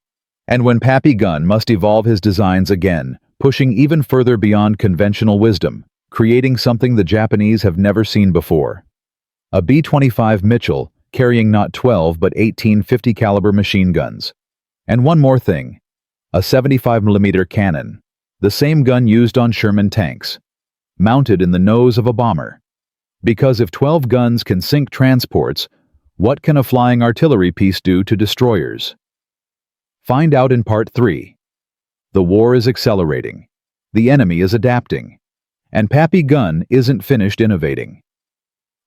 And when Pappy Gunn must evolve his designs again, pushing even further beyond conventional wisdom, creating something the Japanese have never seen before. A B-25 Mitchell carrying not 12 but 18 50 caliber machine guns. And one more thing, a 75mm cannon, the same gun used on Sherman tanks, mounted in the nose of a bomber. Because if 12 guns can sink transports, what can a flying artillery piece do to destroyers? Find out in Part 3. The war is accelerating. The enemy is adapting. And Pappy Gunn isn't finished innovating.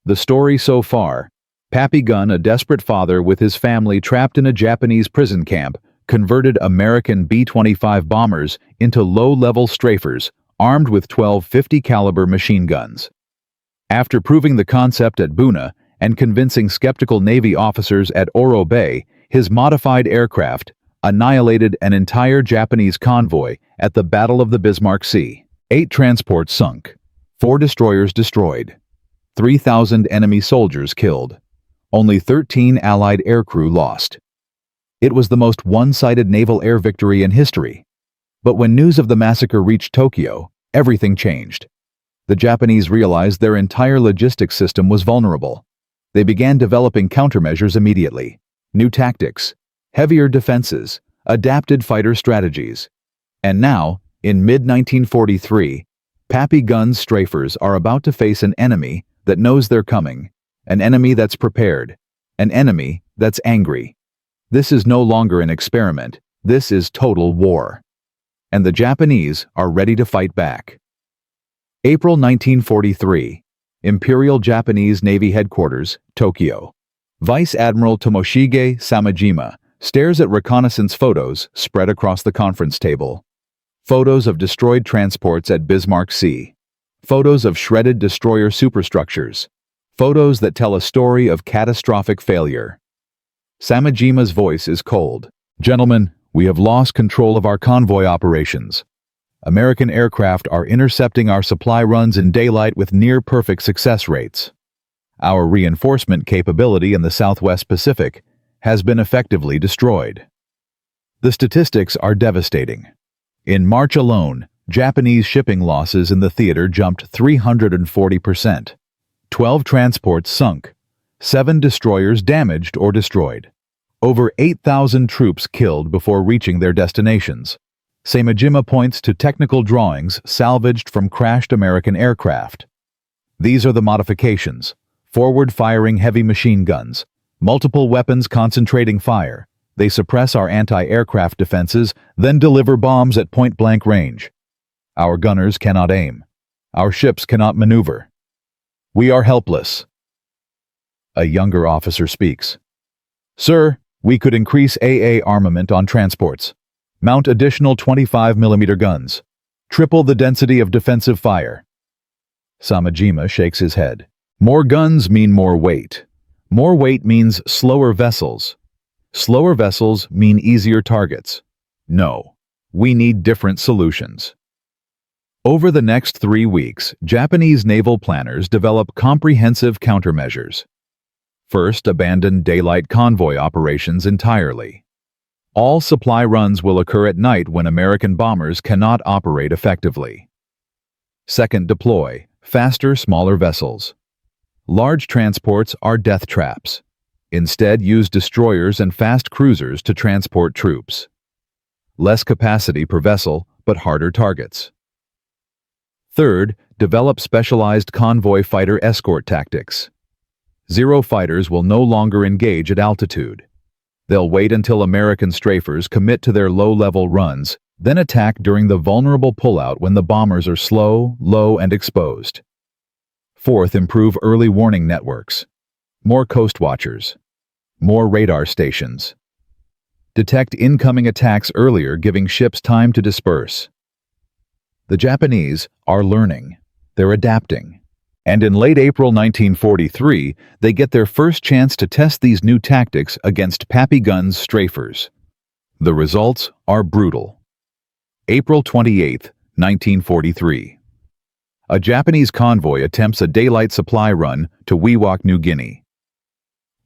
The story so far: Pappy Gunn, a desperate father with his family trapped in a Japanese prison camp, converted American B-25 bombers into low-level strafers armed with 12 50 caliber machine guns. After proving the concept at Buna and convincing skeptical Navy officers at Oro Bay, his modified aircraft annihilated an entire Japanese convoy at the Battle of the Bismarck Sea. 8 transports sunk, 4 destroyers destroyed, 3,000 enemy soldiers killed, only 13 Allied aircrew lost. It was the most one-sided naval air victory in history. But when news of the massacre reached Tokyo, everything changed. The Japanese realized their entire logistics system was vulnerable. They began developing countermeasures immediately. New tactics, heavier defenses, adapted fighter strategies. And now, in mid-1943, Pappy Gunn's strafers are about to face an enemy that knows they're coming, an enemy that's prepared, an enemy that's angry. This is no longer an experiment. This is total war. And the Japanese are ready to fight back. April 1943, Imperial Japanese Navy Headquarters, Tokyo. Vice Admiral Tomoshige Samejima stares at reconnaissance photos spread across the conference table. Photos of destroyed transports at Bismarck Sea. Photos of shredded destroyer superstructures. Photos that tell a story of catastrophic failure. Samejima's voice is cold. "Gentlemen, we have lost control of our convoy operations. American aircraft are intercepting our supply runs in daylight with near-perfect success rates. Our reinforcement capability in the Southwest Pacific has been effectively destroyed." The statistics are devastating. In March alone, Japanese shipping losses in the theater jumped 340%. 12 transports sunk, 7 destroyers damaged or destroyed. Over 8,000 troops killed before reaching their destinations. Samejima points to technical drawings salvaged from crashed American aircraft. These are the modifications: forward-firing heavy machine guns, multiple weapons concentrating fire. They suppress our anti-aircraft defenses, then deliver bombs at point-blank range. Our gunners cannot aim. Our ships cannot maneuver. We are helpless. A younger officer speaks. "Sir, we could increase AA armament on transports, mount additional 25mm guns, triple the density of defensive fire." Samejima shakes his head. More guns mean more weight. More weight means slower vessels. Slower vessels mean easier targets. No. We need different solutions. Over the next 3 weeks, Japanese naval planners develop comprehensive countermeasures. First, abandon daylight convoy operations entirely. All supply runs will occur at night when American bombers cannot operate effectively. Second, deploy faster, smaller vessels. Large transports are death traps. Instead, use destroyers and fast cruisers to transport troops. Less capacity per vessel, but harder targets. Third, develop specialized convoy fighter escort tactics. Zero fighters will no longer engage at altitude. They'll wait until American strafers commit to their low-level runs, then attack during the vulnerable pullout when the bombers are slow, low, and exposed. Fourth, improve early warning networks. More coast watchers. More radar stations. Detect incoming attacks earlier, giving ships time to disperse. The Japanese are learning. They're adapting. And in late April 1943, they get their first chance to test these new tactics against Pappy Gunn's strafers. The results are brutal. April 28, 1943. A Japanese convoy attempts a daylight supply run to Wewak, New Guinea.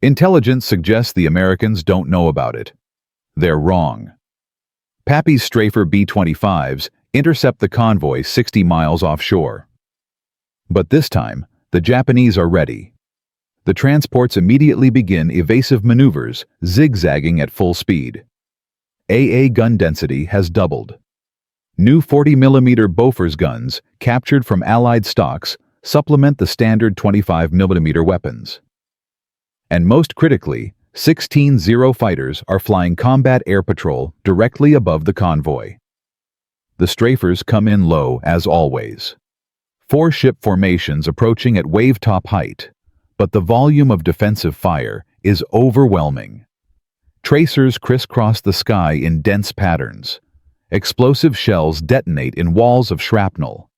Intelligence suggests the Americans don't know about it. They're wrong. Pappy's strafer B-25s intercept the convoy 60 miles offshore. But this time, the Japanese are ready. The transports immediately begin evasive maneuvers, zigzagging at full speed. AA gun density has doubled. New 40mm Bofors guns, captured from Allied stocks, supplement the standard 25mm weapons. And most critically, 16 Zero fighters are flying combat air patrol directly above the convoy. The strafers come in low, as always. 4 ship formations approaching at wave-top height, but the volume of defensive fire is overwhelming. Tracers crisscross the sky in dense patterns. Explosive shells detonate in walls of shrapnel.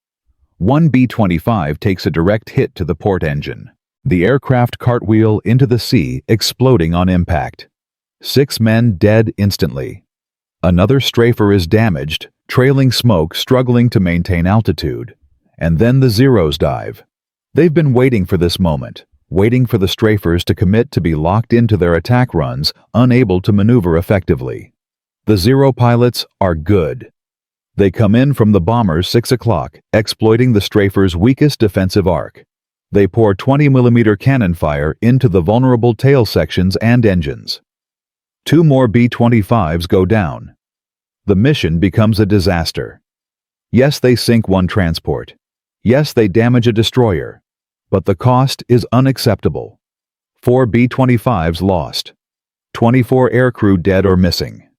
One B-25 takes a direct hit to the port engine. The aircraft cartwheel into the sea, exploding on impact. 6 men dead instantly. Another strafer is damaged, trailing smoke, struggling to maintain altitude. And then the Zeros dive. They've been waiting for this moment, waiting for the strafers to commit to be locked into their attack runs, unable to maneuver effectively. The Zero pilots are good. They come in from the bombers 6 o'clock, exploiting the strafers' weakest defensive arc. They pour 20mm cannon fire into the vulnerable tail sections and engines. 2 more B-25s go down. The mission becomes a disaster. Yes, they sink 1 transport. Yes, they damage a destroyer. But the cost is unacceptable. 4 B-25s lost. 24 aircrew dead or missing.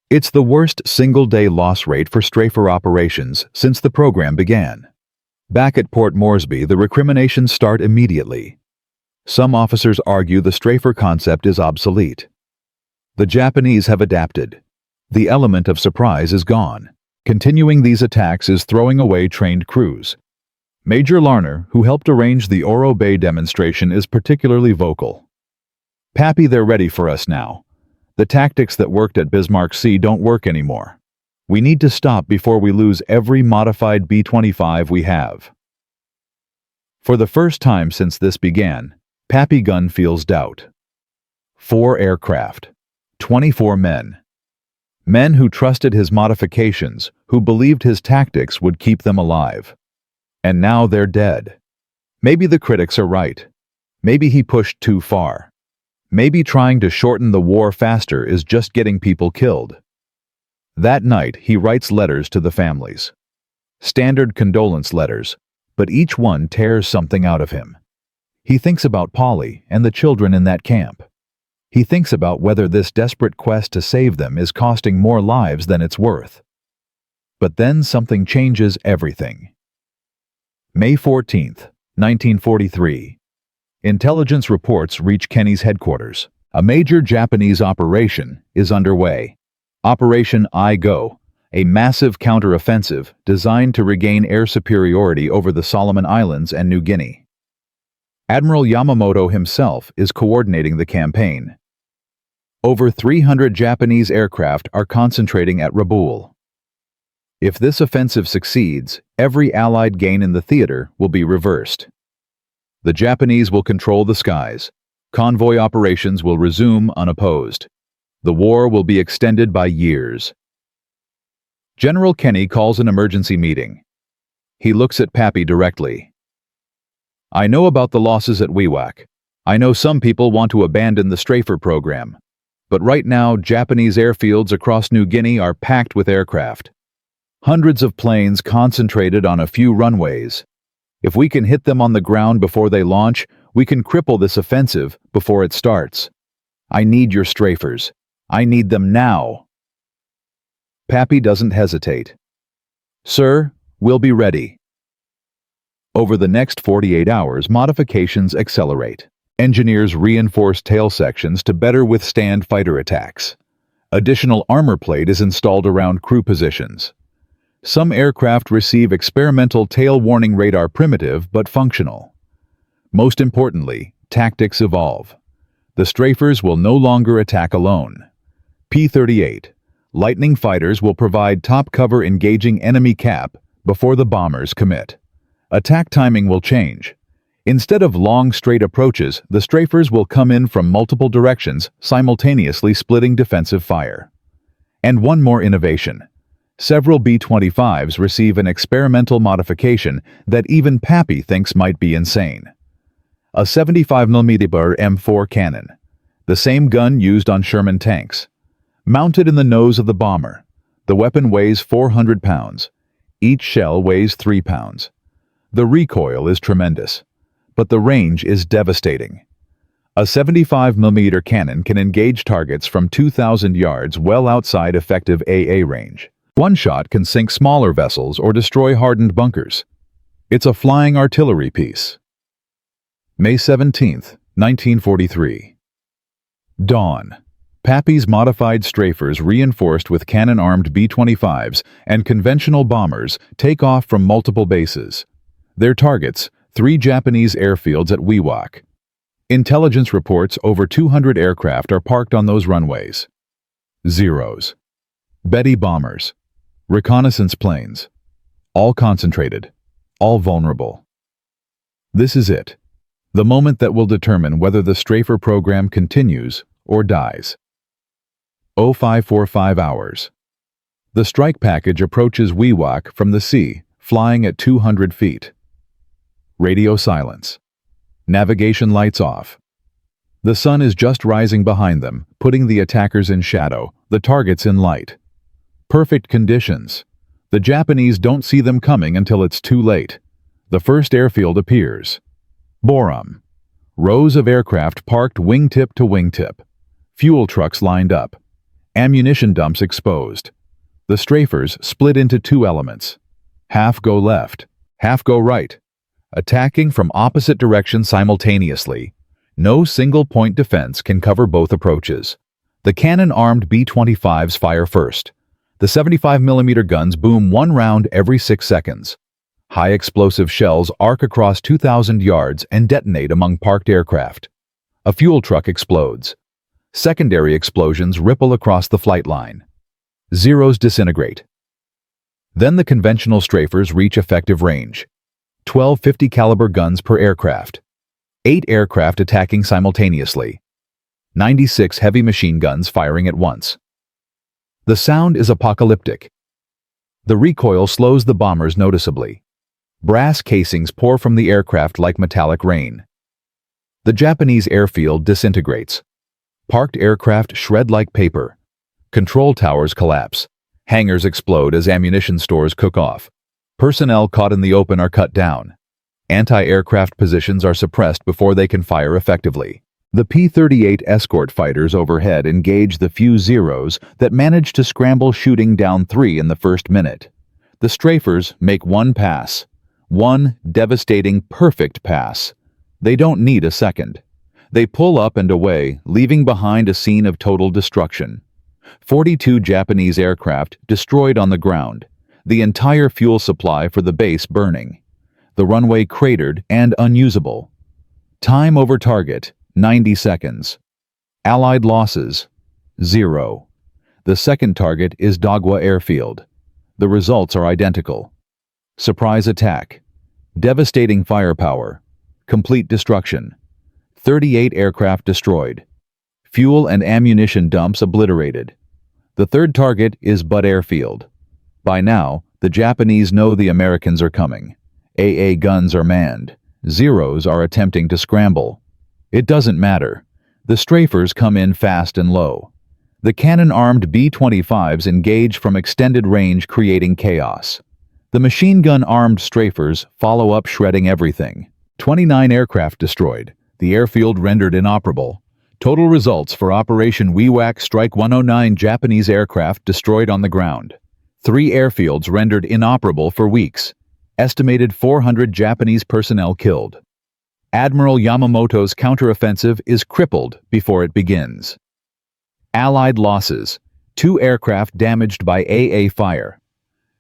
It's the worst single-day loss rate for strafer operations since the program began. Back at Port Moresby, the recriminations start immediately. Some officers argue the strafer concept is obsolete. The Japanese have adapted. The element of surprise is gone. Continuing these attacks is throwing away trained crews. Major Larner, who helped arrange the Oro Bay demonstration, is particularly vocal. "Pappy, they're ready for us now. The tactics that worked at Bismarck Sea don't work anymore. We need to stop before we lose every modified B-25 we have." For the first time since this began, Pappy Gunn feels doubt. 4 aircraft. 24 men. Men who trusted his modifications, who believed his tactics would keep them alive. And now they're dead. Maybe the critics are right. Maybe he pushed too far. Maybe trying to shorten the war faster is just getting people killed. That night, he writes letters to the families. Standard condolence letters, but each one tears something out of him. He thinks about Polly and the children in that camp. He thinks about whether this desperate quest to save them is costing more lives than it's worth. But then something changes everything. May 14, 1943. Intelligence reports reach Kenny's headquarters. A major Japanese operation is underway. Operation I-Go, a massive counteroffensive designed to regain air superiority over the Solomon Islands and New Guinea. Admiral Yamamoto himself is coordinating the campaign. Over 300 Japanese aircraft are concentrating at Rabaul. If this offensive succeeds, every Allied gain in the theater will be reversed. The Japanese will control the skies. Convoy operations will resume unopposed. The war will be extended by years. General Kenny calls an emergency meeting. He looks at Pappy directly. I know about the losses at Wewak. I know some people want to abandon the Strafer program. But right now, Japanese airfields across New Guinea are packed with aircraft. Hundreds of planes concentrated on a few runways. If we can hit them on the ground before they launch, we can cripple this offensive before it starts. I need your strafers. I need them now. Pappy doesn't hesitate. Sir, we'll be ready. Over the next 48 hours, modifications accelerate. Engineers reinforce tail sections to better withstand fighter attacks. Additional armor plate is installed around crew positions. Some aircraft receive experimental tail warning radar, primitive but functional. Most importantly, tactics evolve. The strafers will no longer attack alone. P-38, Lightning fighters will provide top cover engaging enemy cap before the bombers commit. Attack timing will change. Instead of long straight approaches, the strafers will come in from multiple directions, simultaneously splitting defensive fire. And one more innovation. Several B-25s receive an experimental modification that even Pappy thinks might be insane. A 75mm M4 cannon, the same gun used on Sherman tanks. Mounted in the nose of the bomber, the weapon weighs 400 pounds. Each shell weighs 3 pounds. The recoil is tremendous, but the range is devastating. A 75mm cannon can engage targets from 2,000 yards well outside effective AA range. One shot can sink smaller vessels or destroy hardened bunkers. It's a flying artillery piece. May 17, 1943. Dawn. Pappy's modified strafers, reinforced with cannon-armed B-25s and conventional bombers, take off from multiple bases. Their targets, 3 Japanese airfields at Wewak. Intelligence reports over 200 aircraft are parked on those runways. Zeros. Betty bombers. Reconnaissance planes. All concentrated. All vulnerable. This is it. The moment that will determine whether the Strafer program continues or dies. 0545 hours. The strike package approaches Wewak from the sea, flying at 200 feet. Radio silence. Navigation lights off. The sun is just rising behind them, putting the attackers in shadow, the targets in light. Perfect conditions. The Japanese don't see them coming until it's too late. The first airfield appears. Borum. Rows of aircraft parked wingtip to wingtip. Fuel trucks lined up. Ammunition dumps exposed. The strafers split into 2 elements. Half go left, half go right, attacking from opposite directions simultaneously. No single-point defense can cover both approaches. The cannon-armed B-25s fire first. The 75mm guns boom 1 round every 6 seconds. High-explosive shells arc across 2,000 yards and detonate among parked aircraft. A fuel truck explodes. Secondary explosions ripple across the flight line. Zeros disintegrate. Then the conventional strafers reach effective range. 12 50 caliber guns per aircraft. 8 aircraft attacking simultaneously. 96 heavy machine guns firing at once. The sound is apocalyptic. The recoil slows the bombers noticeably. Brass casings pour from the aircraft like metallic rain. The Japanese airfield disintegrates. Parked aircraft shred like paper. Control towers collapse. Hangars explode as ammunition stores cook off. Personnel caught in the open are cut down. Anti-aircraft positions are suppressed before they can fire effectively. The P-38 escort fighters overhead engage the few Zeros that manage to scramble, shooting down 3 in the first minute. The strafers make 1 pass. 1 devastating, perfect pass. They don't need a second. They pull up and away, leaving behind a scene of total destruction. 42 Japanese aircraft destroyed on the ground, the entire fuel supply for the base burning. The runway cratered and unusable. Time over target, 90 seconds. Allied losses, 0. The second target is Dagwa Airfield. The results are identical. Surprise attack. Devastating firepower. Complete destruction. 38 aircraft destroyed. Fuel and ammunition dumps obliterated. The third target is Butt Airfield. By now, the Japanese know the Americans are coming. AA guns are manned. Zeros are attempting to scramble. It doesn't matter. The strafers come in fast and low. The cannon-armed B-25s engage from extended range, creating chaos. The machine gun-armed strafers follow up, shredding everything. 29 aircraft destroyed. The airfield rendered inoperable. Total results for Operation Wewak Strike: 109 Japanese aircraft destroyed on the ground. 3 airfields rendered inoperable for weeks. Estimated 400 Japanese personnel killed. Admiral Yamamoto's counteroffensive is crippled before it begins. Allied losses: 2 aircraft damaged by AA fire.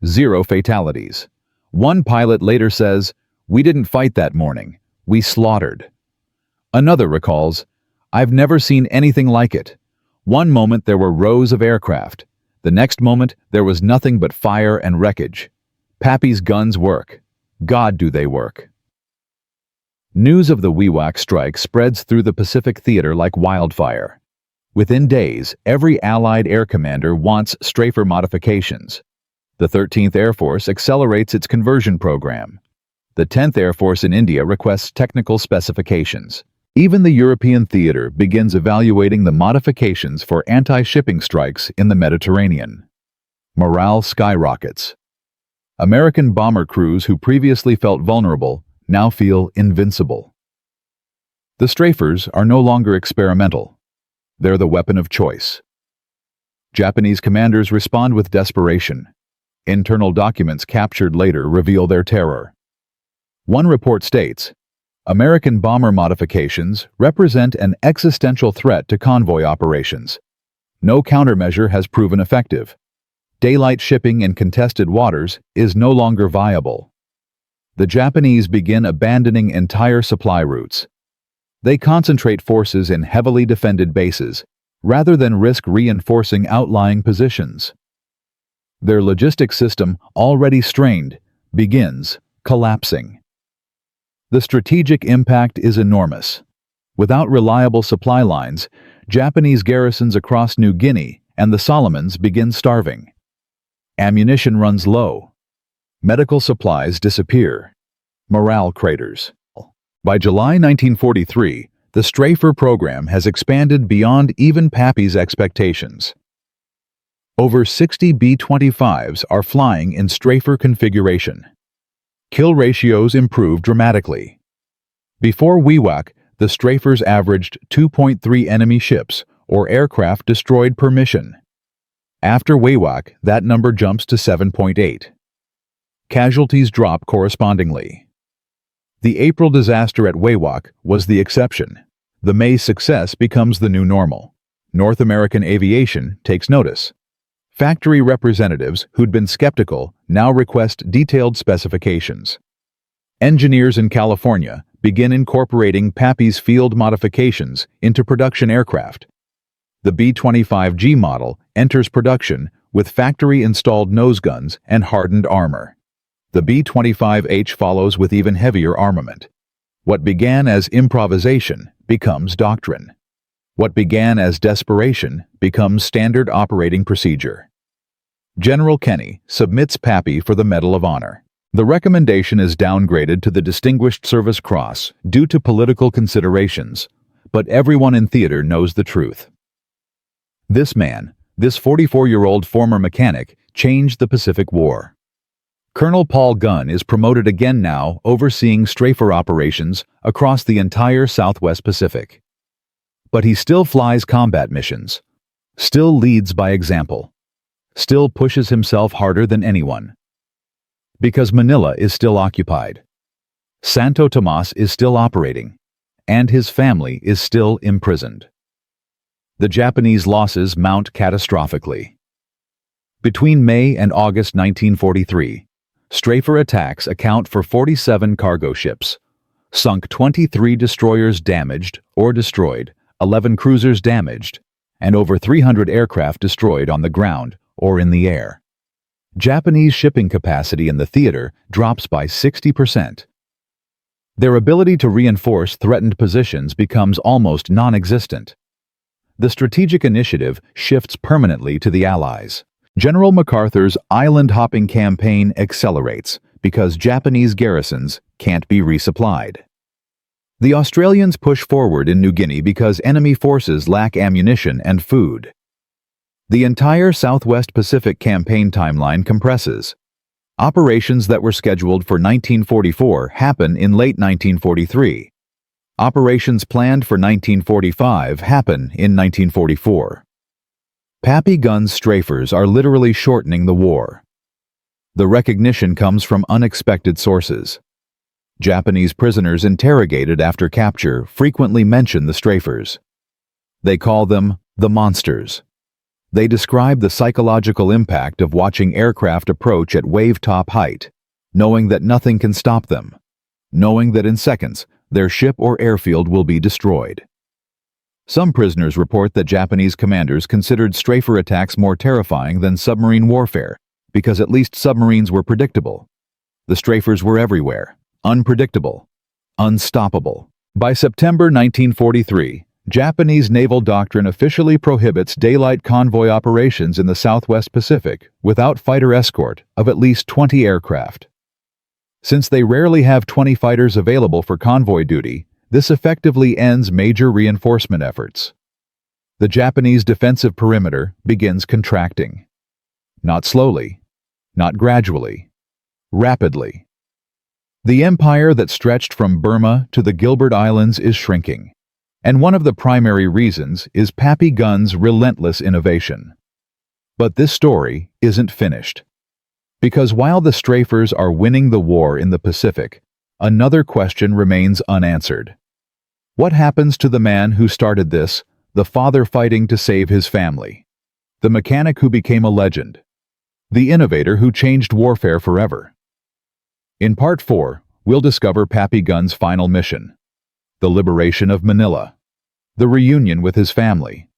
0 fatalities. One pilot later says, "We didn't fight that morning. We slaughtered." Another recalls, "I've never seen anything like it. One moment there were rows of aircraft. The next moment there was nothing but fire and wreckage. Pappy's guns work. God, do they work." News of the Wewak strike spreads through the Pacific theater like wildfire. Within days, every Allied air commander wants strafer modifications. The 13th Air Force accelerates its conversion program. The 10th Air Force in India requests technical specifications. Even the European theater begins evaluating the modifications for anti-shipping strikes in the Mediterranean. Morale skyrockets. American bomber crews who previously felt vulnerable now feel invincible. The strafers are no longer experimental. They're the weapon of choice. Japanese commanders respond with desperation. Internal documents captured later reveal their terror. One report states, American bomber modifications represent an existential threat to convoy operations. No countermeasure has proven effective. Daylight shipping in contested waters is no longer viable. The Japanese begin abandoning entire supply routes. They concentrate forces in heavily defended bases, rather than risk reinforcing outlying positions. Their logistics system, already strained, begins collapsing. The strategic impact is enormous. Without reliable supply lines, Japanese garrisons across New Guinea and the Solomons begin starving. Ammunition runs low. Medical supplies disappear. Morale craters. By July 1943, the strafer program has expanded beyond even Pappy's expectations. Over 60 B-25s are flying in strafer configuration. Kill ratios improve dramatically. Before Wewak, the strafers averaged 2.3 enemy ships or aircraft destroyed per mission. After Wewak, that number jumps to 7.8. Casualties drop correspondingly. The April disaster at Wewak was the exception. The May success becomes the new normal. North American aviation takes notice. Factory representatives who'd been skeptical now request detailed specifications. Engineers in California begin incorporating Pappy's field modifications into production aircraft. The B-25G model enters production with factory-installed nose guns and hardened armor. The B-25H follows with even heavier armament. What began as improvisation becomes doctrine. What began as desperation becomes standard operating procedure. General Kenny submits Pappy for the Medal of Honor. The recommendation is downgraded to the Distinguished Service Cross due to political considerations, but everyone in theater knows the truth. This man, this 44-year-old former mechanic, changed the Pacific War. Colonel Paul Gunn is promoted again now, overseeing strafer operations across the entire Southwest Pacific. But he still flies combat missions, still leads by example, still pushes himself harder than anyone. Because Manila is still occupied. Santo Tomas is still operating, and his family is still imprisoned. The Japanese losses mount catastrophically. Between May and August 1943, strafer attacks account for 47 cargo ships, sunk 23 destroyers damaged or destroyed, 11 cruisers damaged, and over 300 aircraft destroyed on the ground or in the air. Japanese shipping capacity in the theater drops by 60%. Their ability to reinforce threatened positions becomes almost non-existent. The strategic initiative shifts permanently to the Allies. General MacArthur's island-hopping campaign accelerates because Japanese garrisons can't be resupplied. The Australians push forward in New Guinea because enemy forces lack ammunition and food. The entire Southwest Pacific campaign timeline compresses. Operations that were scheduled for 1944 happen in late 1943. Operations planned for 1945 happen in 1944. Pappy Gunn's strafers are literally shortening the war. The recognition comes from unexpected sources. Japanese prisoners interrogated after capture frequently mention the strafers. They call them the monsters. They describe the psychological impact of watching aircraft approach at wave-top height, knowing that nothing can stop them, knowing that in seconds their ship or airfield will be destroyed. Some prisoners report that Japanese commanders considered strafer attacks more terrifying than submarine warfare because at least submarines were predictable. The strafers were everywhere, unpredictable, unstoppable. By September 1943, Japanese naval doctrine officially prohibits daylight convoy operations in the Southwest Pacific without fighter escort of at least 20 aircraft. Since they rarely have 20 fighters available for convoy duty, this effectively ends major reinforcement efforts. The Japanese defensive perimeter begins contracting. Not slowly, not gradually, rapidly. The empire that stretched from Burma to the Gilbert Islands is shrinking. And one of the primary reasons is Pappy Gunn's relentless innovation. But this story isn't finished. Because while the strafers are winning the war in the Pacific, another question remains unanswered. What happens to the man who started this, the father fighting to save his family? The mechanic who became a legend? The innovator who changed warfare forever? In Part 4, we'll discover Pappy Gunn's final mission: the liberation of Manila, the reunion with his family,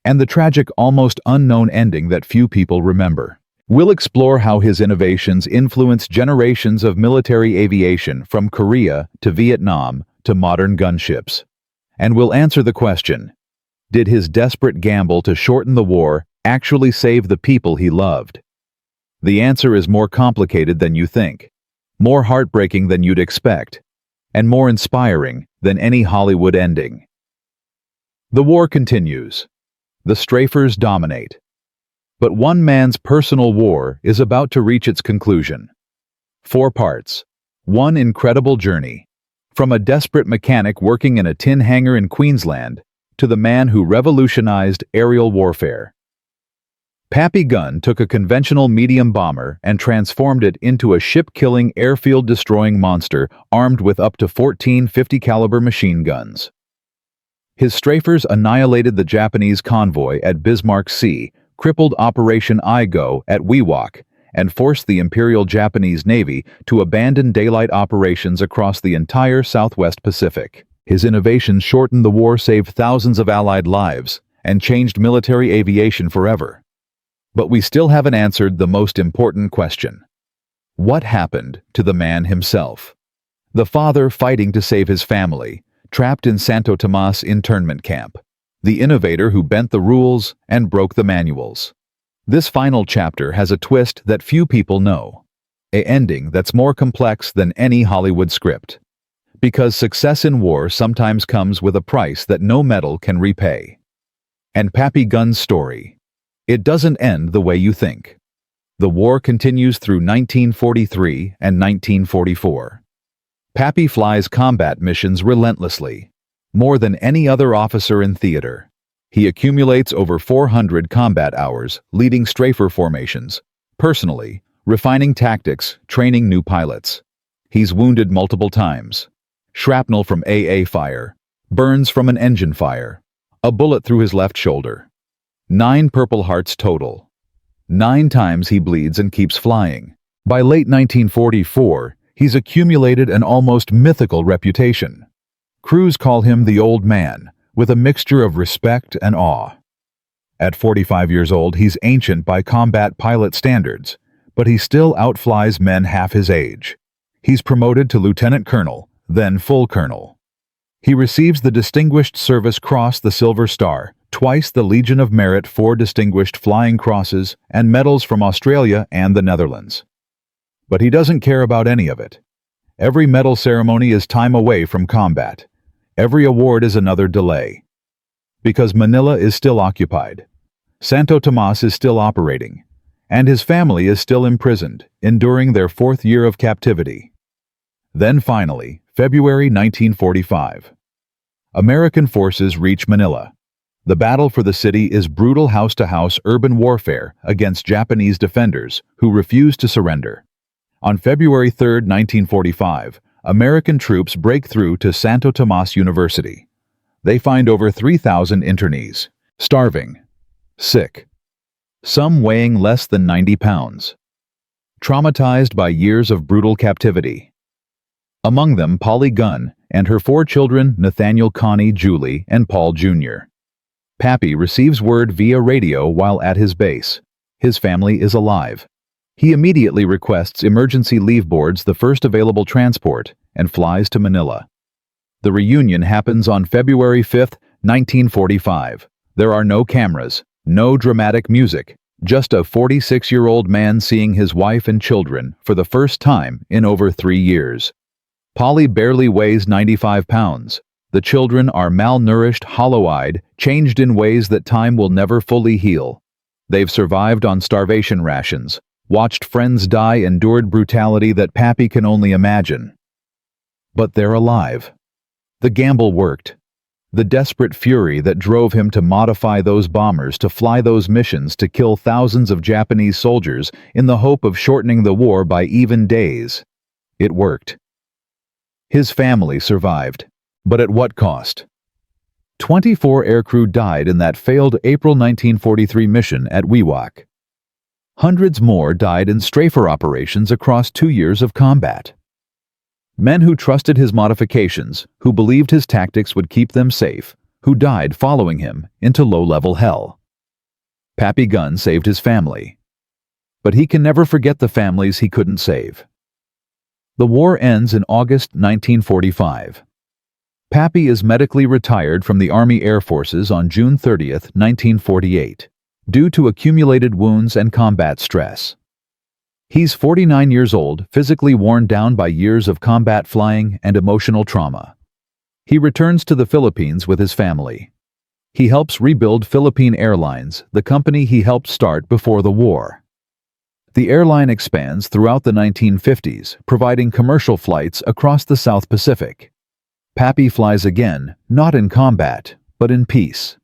and the tragic, almost unknown ending that few people remember. We'll explore how his innovations influenced generations of military aviation from Korea to Vietnam to modern gunships. And we'll answer the question: did his desperate gamble to shorten the war actually save the people he loved? The answer is more complicated than you think, more heartbreaking than you'd expect, and more inspiring than any Hollywood ending. The war continues. The strafers dominate. But one man's personal war is about to reach its conclusion. 4 parts. One incredible journey. From a desperate mechanic working in a tin hangar in Queensland to the man who revolutionized aerial warfare. Pappy Gunn took a conventional medium bomber and transformed it into a ship-killing, airfield-destroying monster armed with up to 14 50-caliber machine guns. His strafers annihilated the Japanese convoy at Bismarck Sea, crippled Operation I-Go at Wewak, and forced the Imperial Japanese Navy to abandon daylight operations across the entire Southwest Pacific. His innovations shortened the war, saved thousands of Allied lives, and changed military aviation forever. But we still haven't answered the most important question. What happened to the man himself? The father fighting to save his family, trapped in Santo Tomas internment camp. The innovator who bent the rules and broke the manuals. This final chapter has a twist that few people know. An ending that's more complex than any Hollywood script. Because success in war sometimes comes with a price that no medal can repay. And Pappy Gunn's story. It doesn't end the way you think. The war continues through 1943 and 1944. Pappy flies combat missions relentlessly, more than any other officer in theater. He accumulates over 400 combat hours, leading strafer formations, personally, refining tactics, training new pilots. He's wounded multiple times. Shrapnel from AA fire, burns from an engine fire, a bullet through his left shoulder. 9 Purple Hearts total. 9 times he bleeds and keeps flying. By late 1944, he's accumulated an almost mythical reputation. Crews call him the Old Man, with a mixture of respect and awe. At 45 years old, he's ancient by combat pilot standards, but he still outflies men half his age. He's promoted to lieutenant colonel, then full colonel. He receives the Distinguished Service Cross, the Silver Star, twice the Legion of Merit, 4 Distinguished Flying Crosses, and medals from Australia and the Netherlands. But he doesn't care about any of it. Every medal ceremony is time away from combat. Every award is another delay. Because Manila is still occupied. Santo Tomas is still operating. And his family is still imprisoned, enduring their 4th year of captivity. Then finally, February 1945. American forces reach Manila. The battle for the city is brutal house-to-house urban warfare against Japanese defenders who refuse to surrender. On February 3, 1945, American troops break through to Santo Tomas University. They find over 3,000 internees, starving, sick, some weighing less than 90 pounds, traumatized by years of brutal captivity. Among them, Pappy Gunn and her 4 children, Nathaniel, Connie, Julie, and Paul Jr. Pappy receives word via radio while at his base. His family is alive. He immediately requests emergency leave boards, the first available transport, and flies to Manila. The reunion happens on February 5, 1945. There are no cameras, no dramatic music, just a 46-year-old man seeing his wife and children for the first time in over 3 years. Polly barely weighs 95 pounds. The children are malnourished, hollow-eyed, changed in ways that time will never fully heal. They've survived on starvation rations, watched friends die, endured brutality that Pappy can only imagine. But they're alive. The gamble worked. The desperate fury that drove him to modify those bombers to fly those missions to kill thousands of Japanese soldiers in the hope of shortening the war by even days. It worked. His family survived. But at what cost? 24 aircrew died in that failed April 1943 mission at Wewak. Hundreds more died in strafer operations across 2 years of combat. Men who trusted his modifications, who believed his tactics would keep them safe, who died following him into low-level hell. Pappy Gunn saved his family. But he can never forget the families he couldn't save. The war ends in August 1945. Pappy is medically retired from the Army Air Forces on June 30, 1948, due to accumulated wounds and combat stress. He's 49 years old, physically worn down by years of combat flying and emotional trauma. He returns to the Philippines with his family. He helps rebuild Philippine Airlines, the company he helped start before the war. The airline expands throughout the 1950s, providing commercial flights across the South Pacific. Pappy flies again, not in combat, but in peace,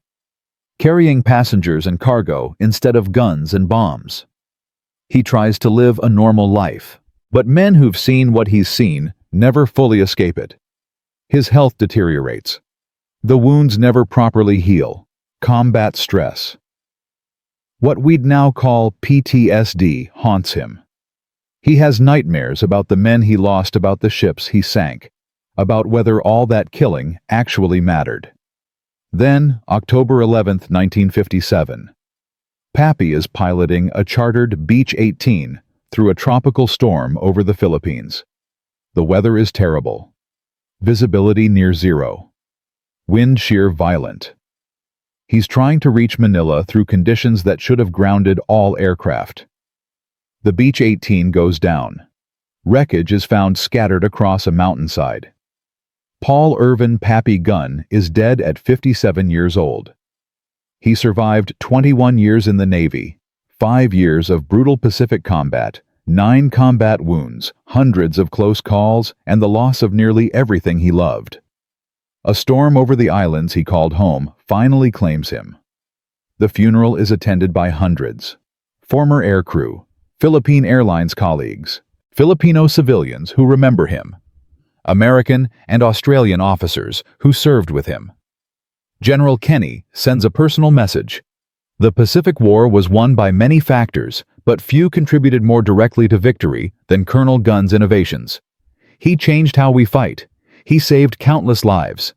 carrying passengers and cargo instead of guns and bombs. He tries to live a normal life, but men who've seen what he's seen never fully escape it. His health deteriorates. The wounds never properly heal. Combat stress. What we'd now call PTSD haunts him. He has nightmares about the men he lost, about the ships he sank, about whether all that killing actually mattered. Then, October 11, 1957. Pappy is piloting a chartered Beech-18 through a tropical storm over the Philippines. The weather is terrible. Visibility near zero. Wind shear violent. He's trying to reach Manila through conditions that should have grounded all aircraft. The Beech-18 goes down. Wreckage is found scattered across a mountainside. Paul Irvin Pappy Gunn is dead at 57 years old. He survived 21 years in the Navy, 5 years of brutal Pacific combat, 9 combat wounds, hundreds of close calls, and the loss of nearly everything he loved. A storm over the islands he called home finally claims him. The funeral is attended by hundreds. Former aircrew, Philippine Airlines colleagues, Filipino civilians who remember him, American and Australian officers who served with him. General Kenny sends a personal message. The Pacific War was won by many factors, but few contributed more directly to victory than Colonel Gunn's innovations. He changed how we fight. He saved countless lives.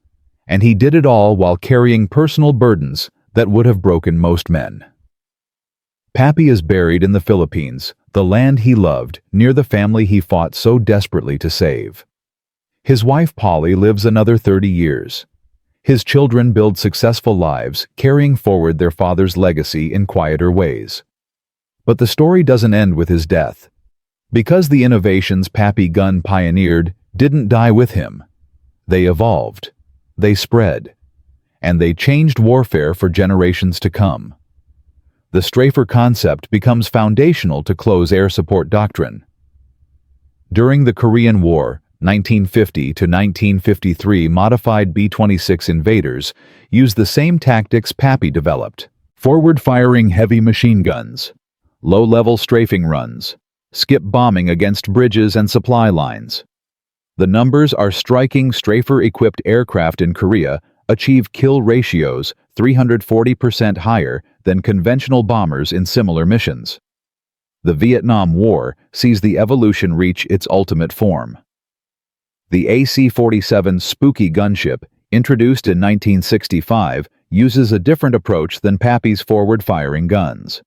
And he did it all while carrying personal burdens that would have broken most men. Pappy is buried in the Philippines, the land he loved, near the family he fought so desperately to save. His wife Polly lives another 30 years. His children build successful lives, carrying forward their father's legacy in quieter ways. But the story doesn't end with his death. Because the innovations Pappy Gunn pioneered didn't die with him. They evolved, they spread, and they changed warfare for generations to come. The strafer concept becomes foundational to close air support doctrine. During the Korean War, 1950 to 1953, modified B-26 invaders used the same tactics Pappy developed: forward-firing heavy machine guns, low-level strafing runs, skip bombing against bridges and supply lines. The numbers are striking. Strafer-equipped aircraft in Korea achieve kill ratios 340% higher than conventional bombers in similar missions. The Vietnam War sees the evolution reach its ultimate form. The AC-47 Spooky gunship, introduced in 1965, uses a different approach than Pappy's forward-firing guns.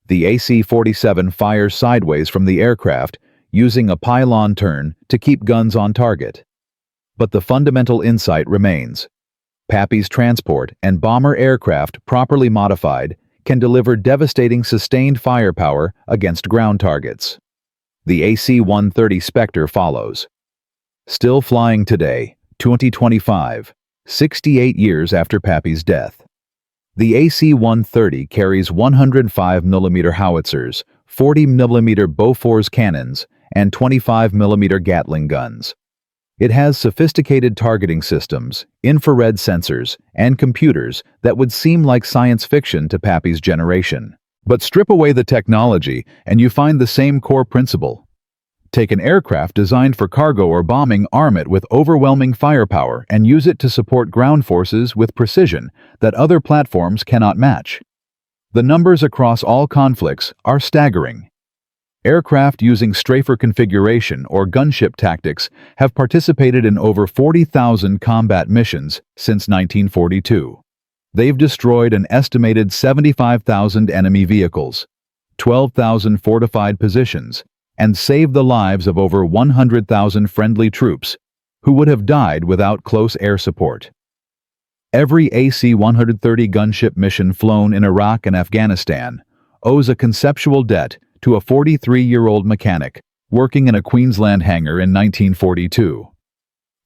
The AC-47 fires sideways from the aircraft, using a pylon turn to keep guns on target. But the fundamental insight remains. Pappy's transport and bomber aircraft, properly modified, can deliver devastating sustained firepower against ground targets. The AC-130 Spectre follows. Still flying today, 2025, 68 years after Pappy's death. The AC-130 carries 105mm howitzers, 40mm Bofors cannons, and 25mm Gatling guns. It has sophisticated targeting systems, infrared sensors, and computers that would seem like science fiction to Pappy's generation. But strip away the technology and you find the same core principle. Take an aircraft designed for cargo or bombing, arm it with overwhelming firepower, and use it to support ground forces with precision that other platforms cannot match. The numbers across all conflicts are staggering. Aircraft using strafer configuration or gunship tactics have participated in over 40,000 combat missions since 1942. They've destroyed an estimated 75,000 enemy vehicles, 12,000 fortified positions, and saved the lives of over 100,000 friendly troops who would have died without close air support. Every AC-130 gunship mission flown in Iraq and Afghanistan owes a conceptual debt to a 43-year-old mechanic working in a Queensland hangar in 1942.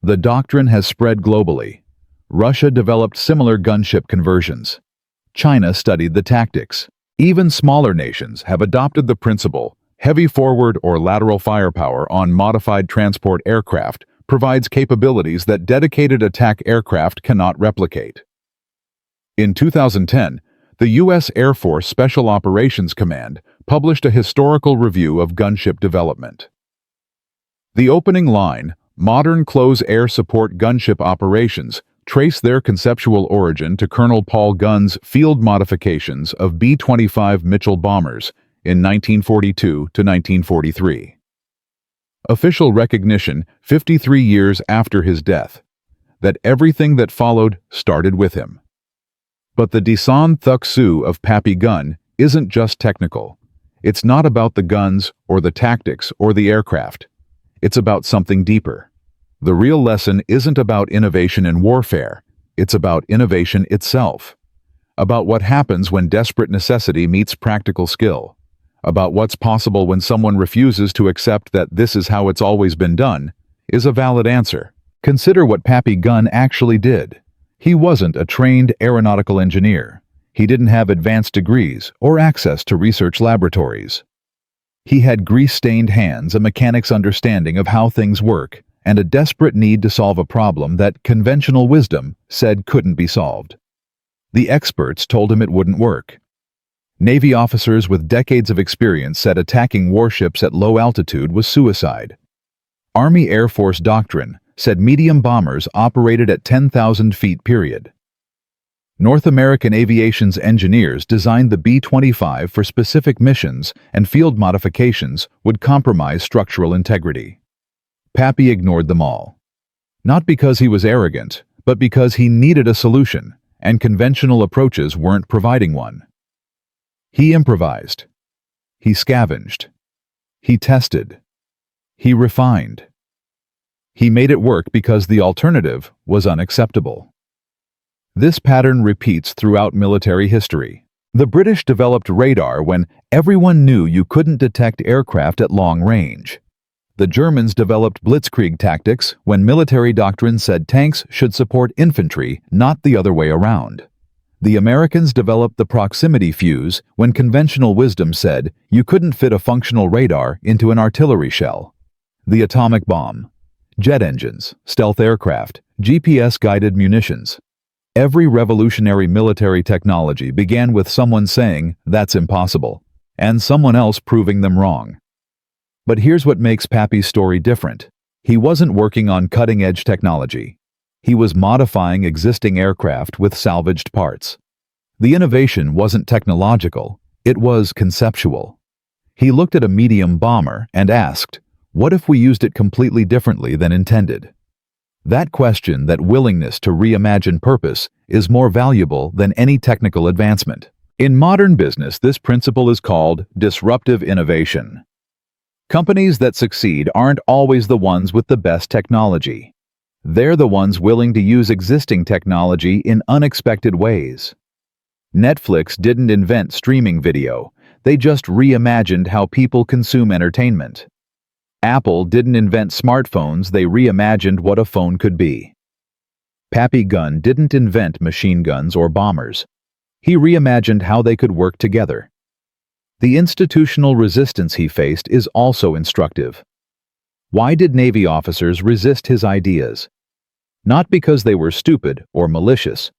The doctrine has spread globally. Russia developed similar gunship conversions. China studied the tactics. Even smaller nations have adopted the principle. Heavy forward or lateral firepower on modified transport aircraft provides capabilities that dedicated attack aircraft cannot replicate. In 2010, the U.S. Air Force Special Operations Command published a historical review of gunship development. The opening line, "Modern close air support gunship operations," trace their conceptual origin to Colonel Paul Gunn's field modifications of B-25 Mitchell bombers in 1942 to 1943. Official recognition 53 years after his death, that everything that followed started with him. But the Desan Thuk Su of Pappy Gunn isn't just technical. It's not about the guns or the tactics or the aircraft. It's about something deeper. The real lesson isn't about innovation in warfare. It's about innovation itself. About what happens when desperate necessity meets practical skill. About what's possible when someone refuses to accept that this is how it's always been done, is a valid answer. Consider what Pappy Gunn actually did. He wasn't a trained aeronautical engineer. He didn't have advanced degrees or access to research laboratories. He had grease-stained hands, a mechanic's understanding of how things work, and a desperate need to solve a problem that conventional wisdom said couldn't be solved. The experts told him it wouldn't work. Navy officers with decades of experience said attacking warships at low altitude was suicide. Army Air Force doctrine said medium bombers operated at 10,000 feet period. North American aviation's engineers designed the B-25 for specific missions, and field modifications would compromise structural integrity. Pappy ignored them all. Not because he was arrogant, but because he needed a solution, and conventional approaches weren't providing one. He improvised. He scavenged. He tested. He refined. He made it work because the alternative was unacceptable. This pattern repeats throughout military history. The British developed radar when everyone knew you couldn't detect aircraft at long range. The Germans developed blitzkrieg tactics when military doctrine said tanks should support infantry, not the other way around. The Americans developed the proximity fuse when conventional wisdom said you couldn't fit a functional radar into an artillery shell. The atomic bomb, jet engines, stealth aircraft, GPS-guided munitions. Every revolutionary military technology began with someone saying, "That's impossible," and someone else proving them wrong. But here's what makes Pappy's story different. He wasn't working on cutting-edge technology. He was modifying existing aircraft with salvaged parts. The innovation wasn't technological, it was conceptual. He looked at a medium bomber and asked, what if we used it completely differently than intended? That question, that willingness to reimagine purpose, is more valuable than any technical advancement. In modern business, this principle is called disruptive innovation. Companies that succeed aren't always the ones with the best technology. They're the ones willing to use existing technology in unexpected ways. Netflix didn't invent streaming video, they just reimagined how people consume entertainment. Apple didn't invent smartphones, they reimagined what a phone could be. Pappy Gunn didn't invent machine guns or bombers. He reimagined how they could work together. The institutional resistance he faced is also instructive. Why did Navy officers resist his ideas? Not because they were stupid or malicious,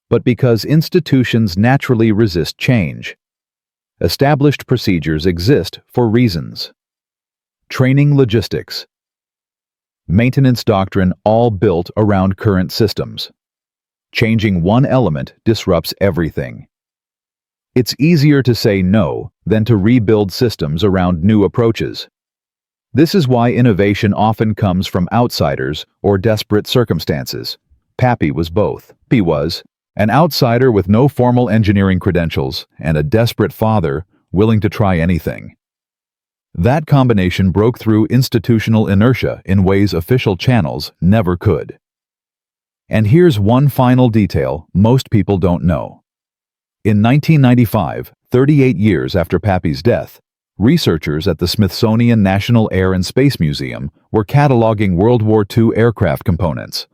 but because institutions naturally resist change. Established procedures exist for reasons. Training logistics. Maintenance doctrine, all built around current systems. Changing one element disrupts everything. It's easier to say no than to rebuild systems around new approaches. This is why innovation often comes from outsiders or desperate circumstances. Pappy was both. He was an outsider with no formal engineering credentials and a desperate father willing to try anything. That combination broke through institutional inertia in ways official channels never could. And here's one final detail most people don't know. In 1995, 38 years after Pappy's death, researchers at the Smithsonian National Air and Space Museum were cataloging World War II aircraft components.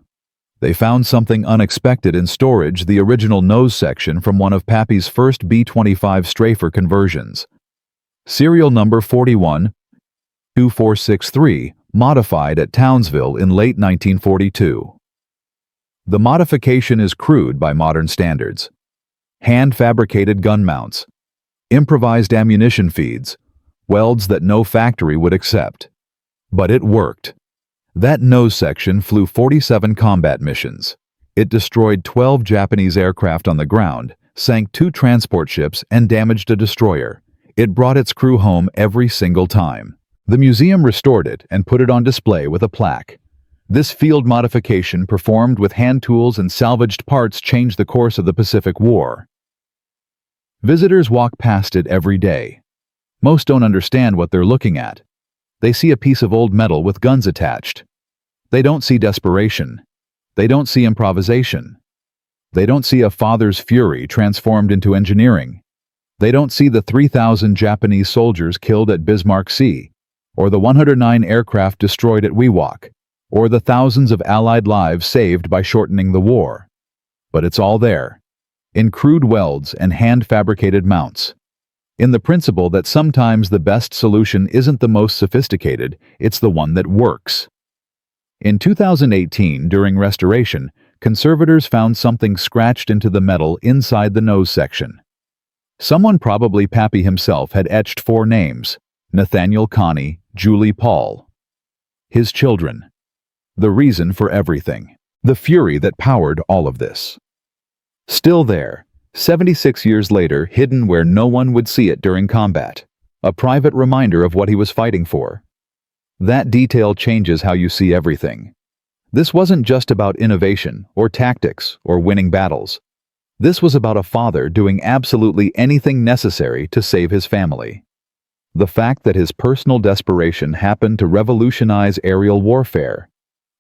They found something unexpected in storage: the original nose section from one of Pappy's first B-25 Strafer conversions. Serial number 412463, modified at Townsville in late 1942. The modification is crude by modern standards. Hand-fabricated gun mounts, improvised ammunition feeds, welds that no factory would accept. But it worked. That nose section flew 47 combat missions. It destroyed 12 Japanese aircraft on the ground, sank 2 transport ships, and damaged a destroyer. It brought its crew home every single time. The museum restored it and put it on display with a plaque. This field modification, performed with hand tools and salvaged parts, changed the course of the Pacific War. Visitors walk past it every day. Most don't understand what they're looking at. They see a piece of old metal with guns attached. They don't see desperation. They don't see improvisation. They don't see a father's fury transformed into engineering. They don't see the 3,000 Japanese soldiers killed at Bismarck Sea, or the 109 aircraft destroyed at Wewak, or the thousands of Allied lives saved by shortening the war. But it's all there, in crude welds and hand-fabricated mounts. In the principle that sometimes the best solution isn't the most sophisticated, it's the one that works. In 2018, during restoration, conservators found something scratched into the metal inside the nose section. Someone, probably Pappy himself, had etched 4 names: Nathaniel, Connie, Julie, Paul. His children. The reason for everything. The fury that powered all of this. Still there, 76 years later, hidden where no one would see it during combat. A private reminder of what he was fighting for. That detail changes how you see everything. This wasn't just about innovation, or tactics, or winning battles. This was about a father doing absolutely anything necessary to save his family. The fact that his personal desperation happened to revolutionize aerial warfare,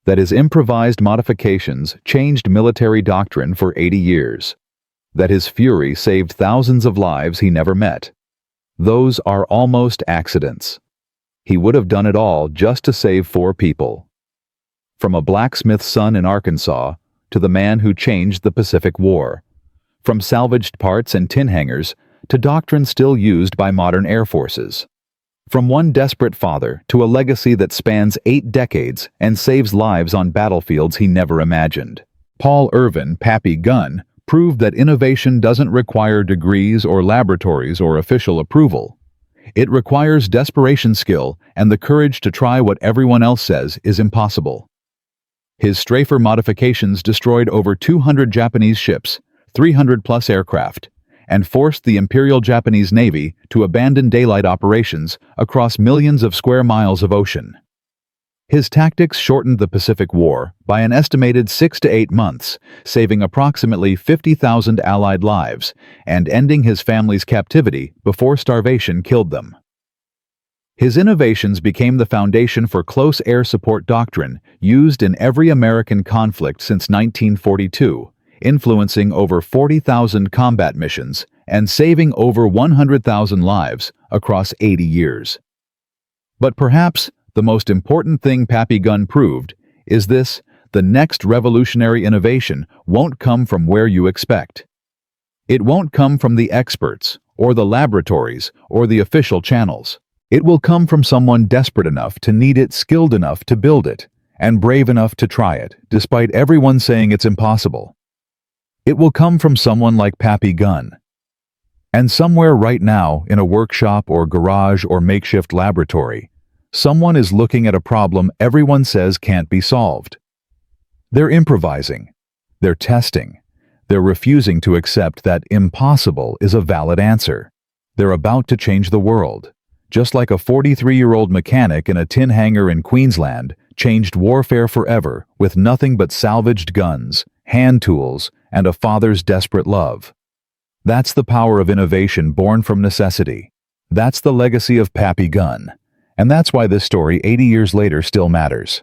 that his improvised modifications changed military doctrine for 80 years, that his fury saved thousands of lives he never met. Those are almost accidents. He would have done it all just to save 4 people. From a blacksmith's son in Arkansas to the man who changed the Pacific War. From salvaged parts and tin hangars to doctrine still used by modern air forces. From one desperate father to a legacy that spans 8 decades and saves lives on battlefields he never imagined. Paul Irvin Pappy Gunn proved that innovation doesn't require degrees or laboratories or official approval. It requires desperation skill and the courage to try what everyone else says is impossible. His Strafer modifications destroyed over 200 Japanese ships, 300-plus aircraft, and forced the Imperial Japanese Navy to abandon daylight operations across millions of square miles of ocean. His tactics shortened the Pacific War by an estimated 6 to 8 months, saving approximately 50,000 Allied lives and ending his family's captivity before starvation killed them. His innovations became the foundation for close air support doctrine used in every American conflict since 1942, influencing over 40,000 combat missions and saving over 100,000 lives across 80 years. But perhaps the most important thing Pappy Gunn proved is this: the next revolutionary innovation won't come from where you expect. It won't come from the experts, or the laboratories, or the official channels. It will come from someone desperate enough to need it, skilled enough to build it, and brave enough to try it, despite everyone saying it's impossible. It will come from someone like Pappy Gunn. And somewhere right now, in a workshop or garage or makeshift laboratory, someone is looking at a problem everyone says can't be solved. They're improvising. They're testing. They're refusing to accept that impossible is a valid answer. They're about to change the world, just like a 43-year-old mechanic in a tin hangar in Queensland changed warfare forever with nothing but salvaged guns, hand tools, and a father's desperate love. That's the power of innovation born from necessity. That's the legacy of Pappy Gunn. And that's why this story 80 years later still matters.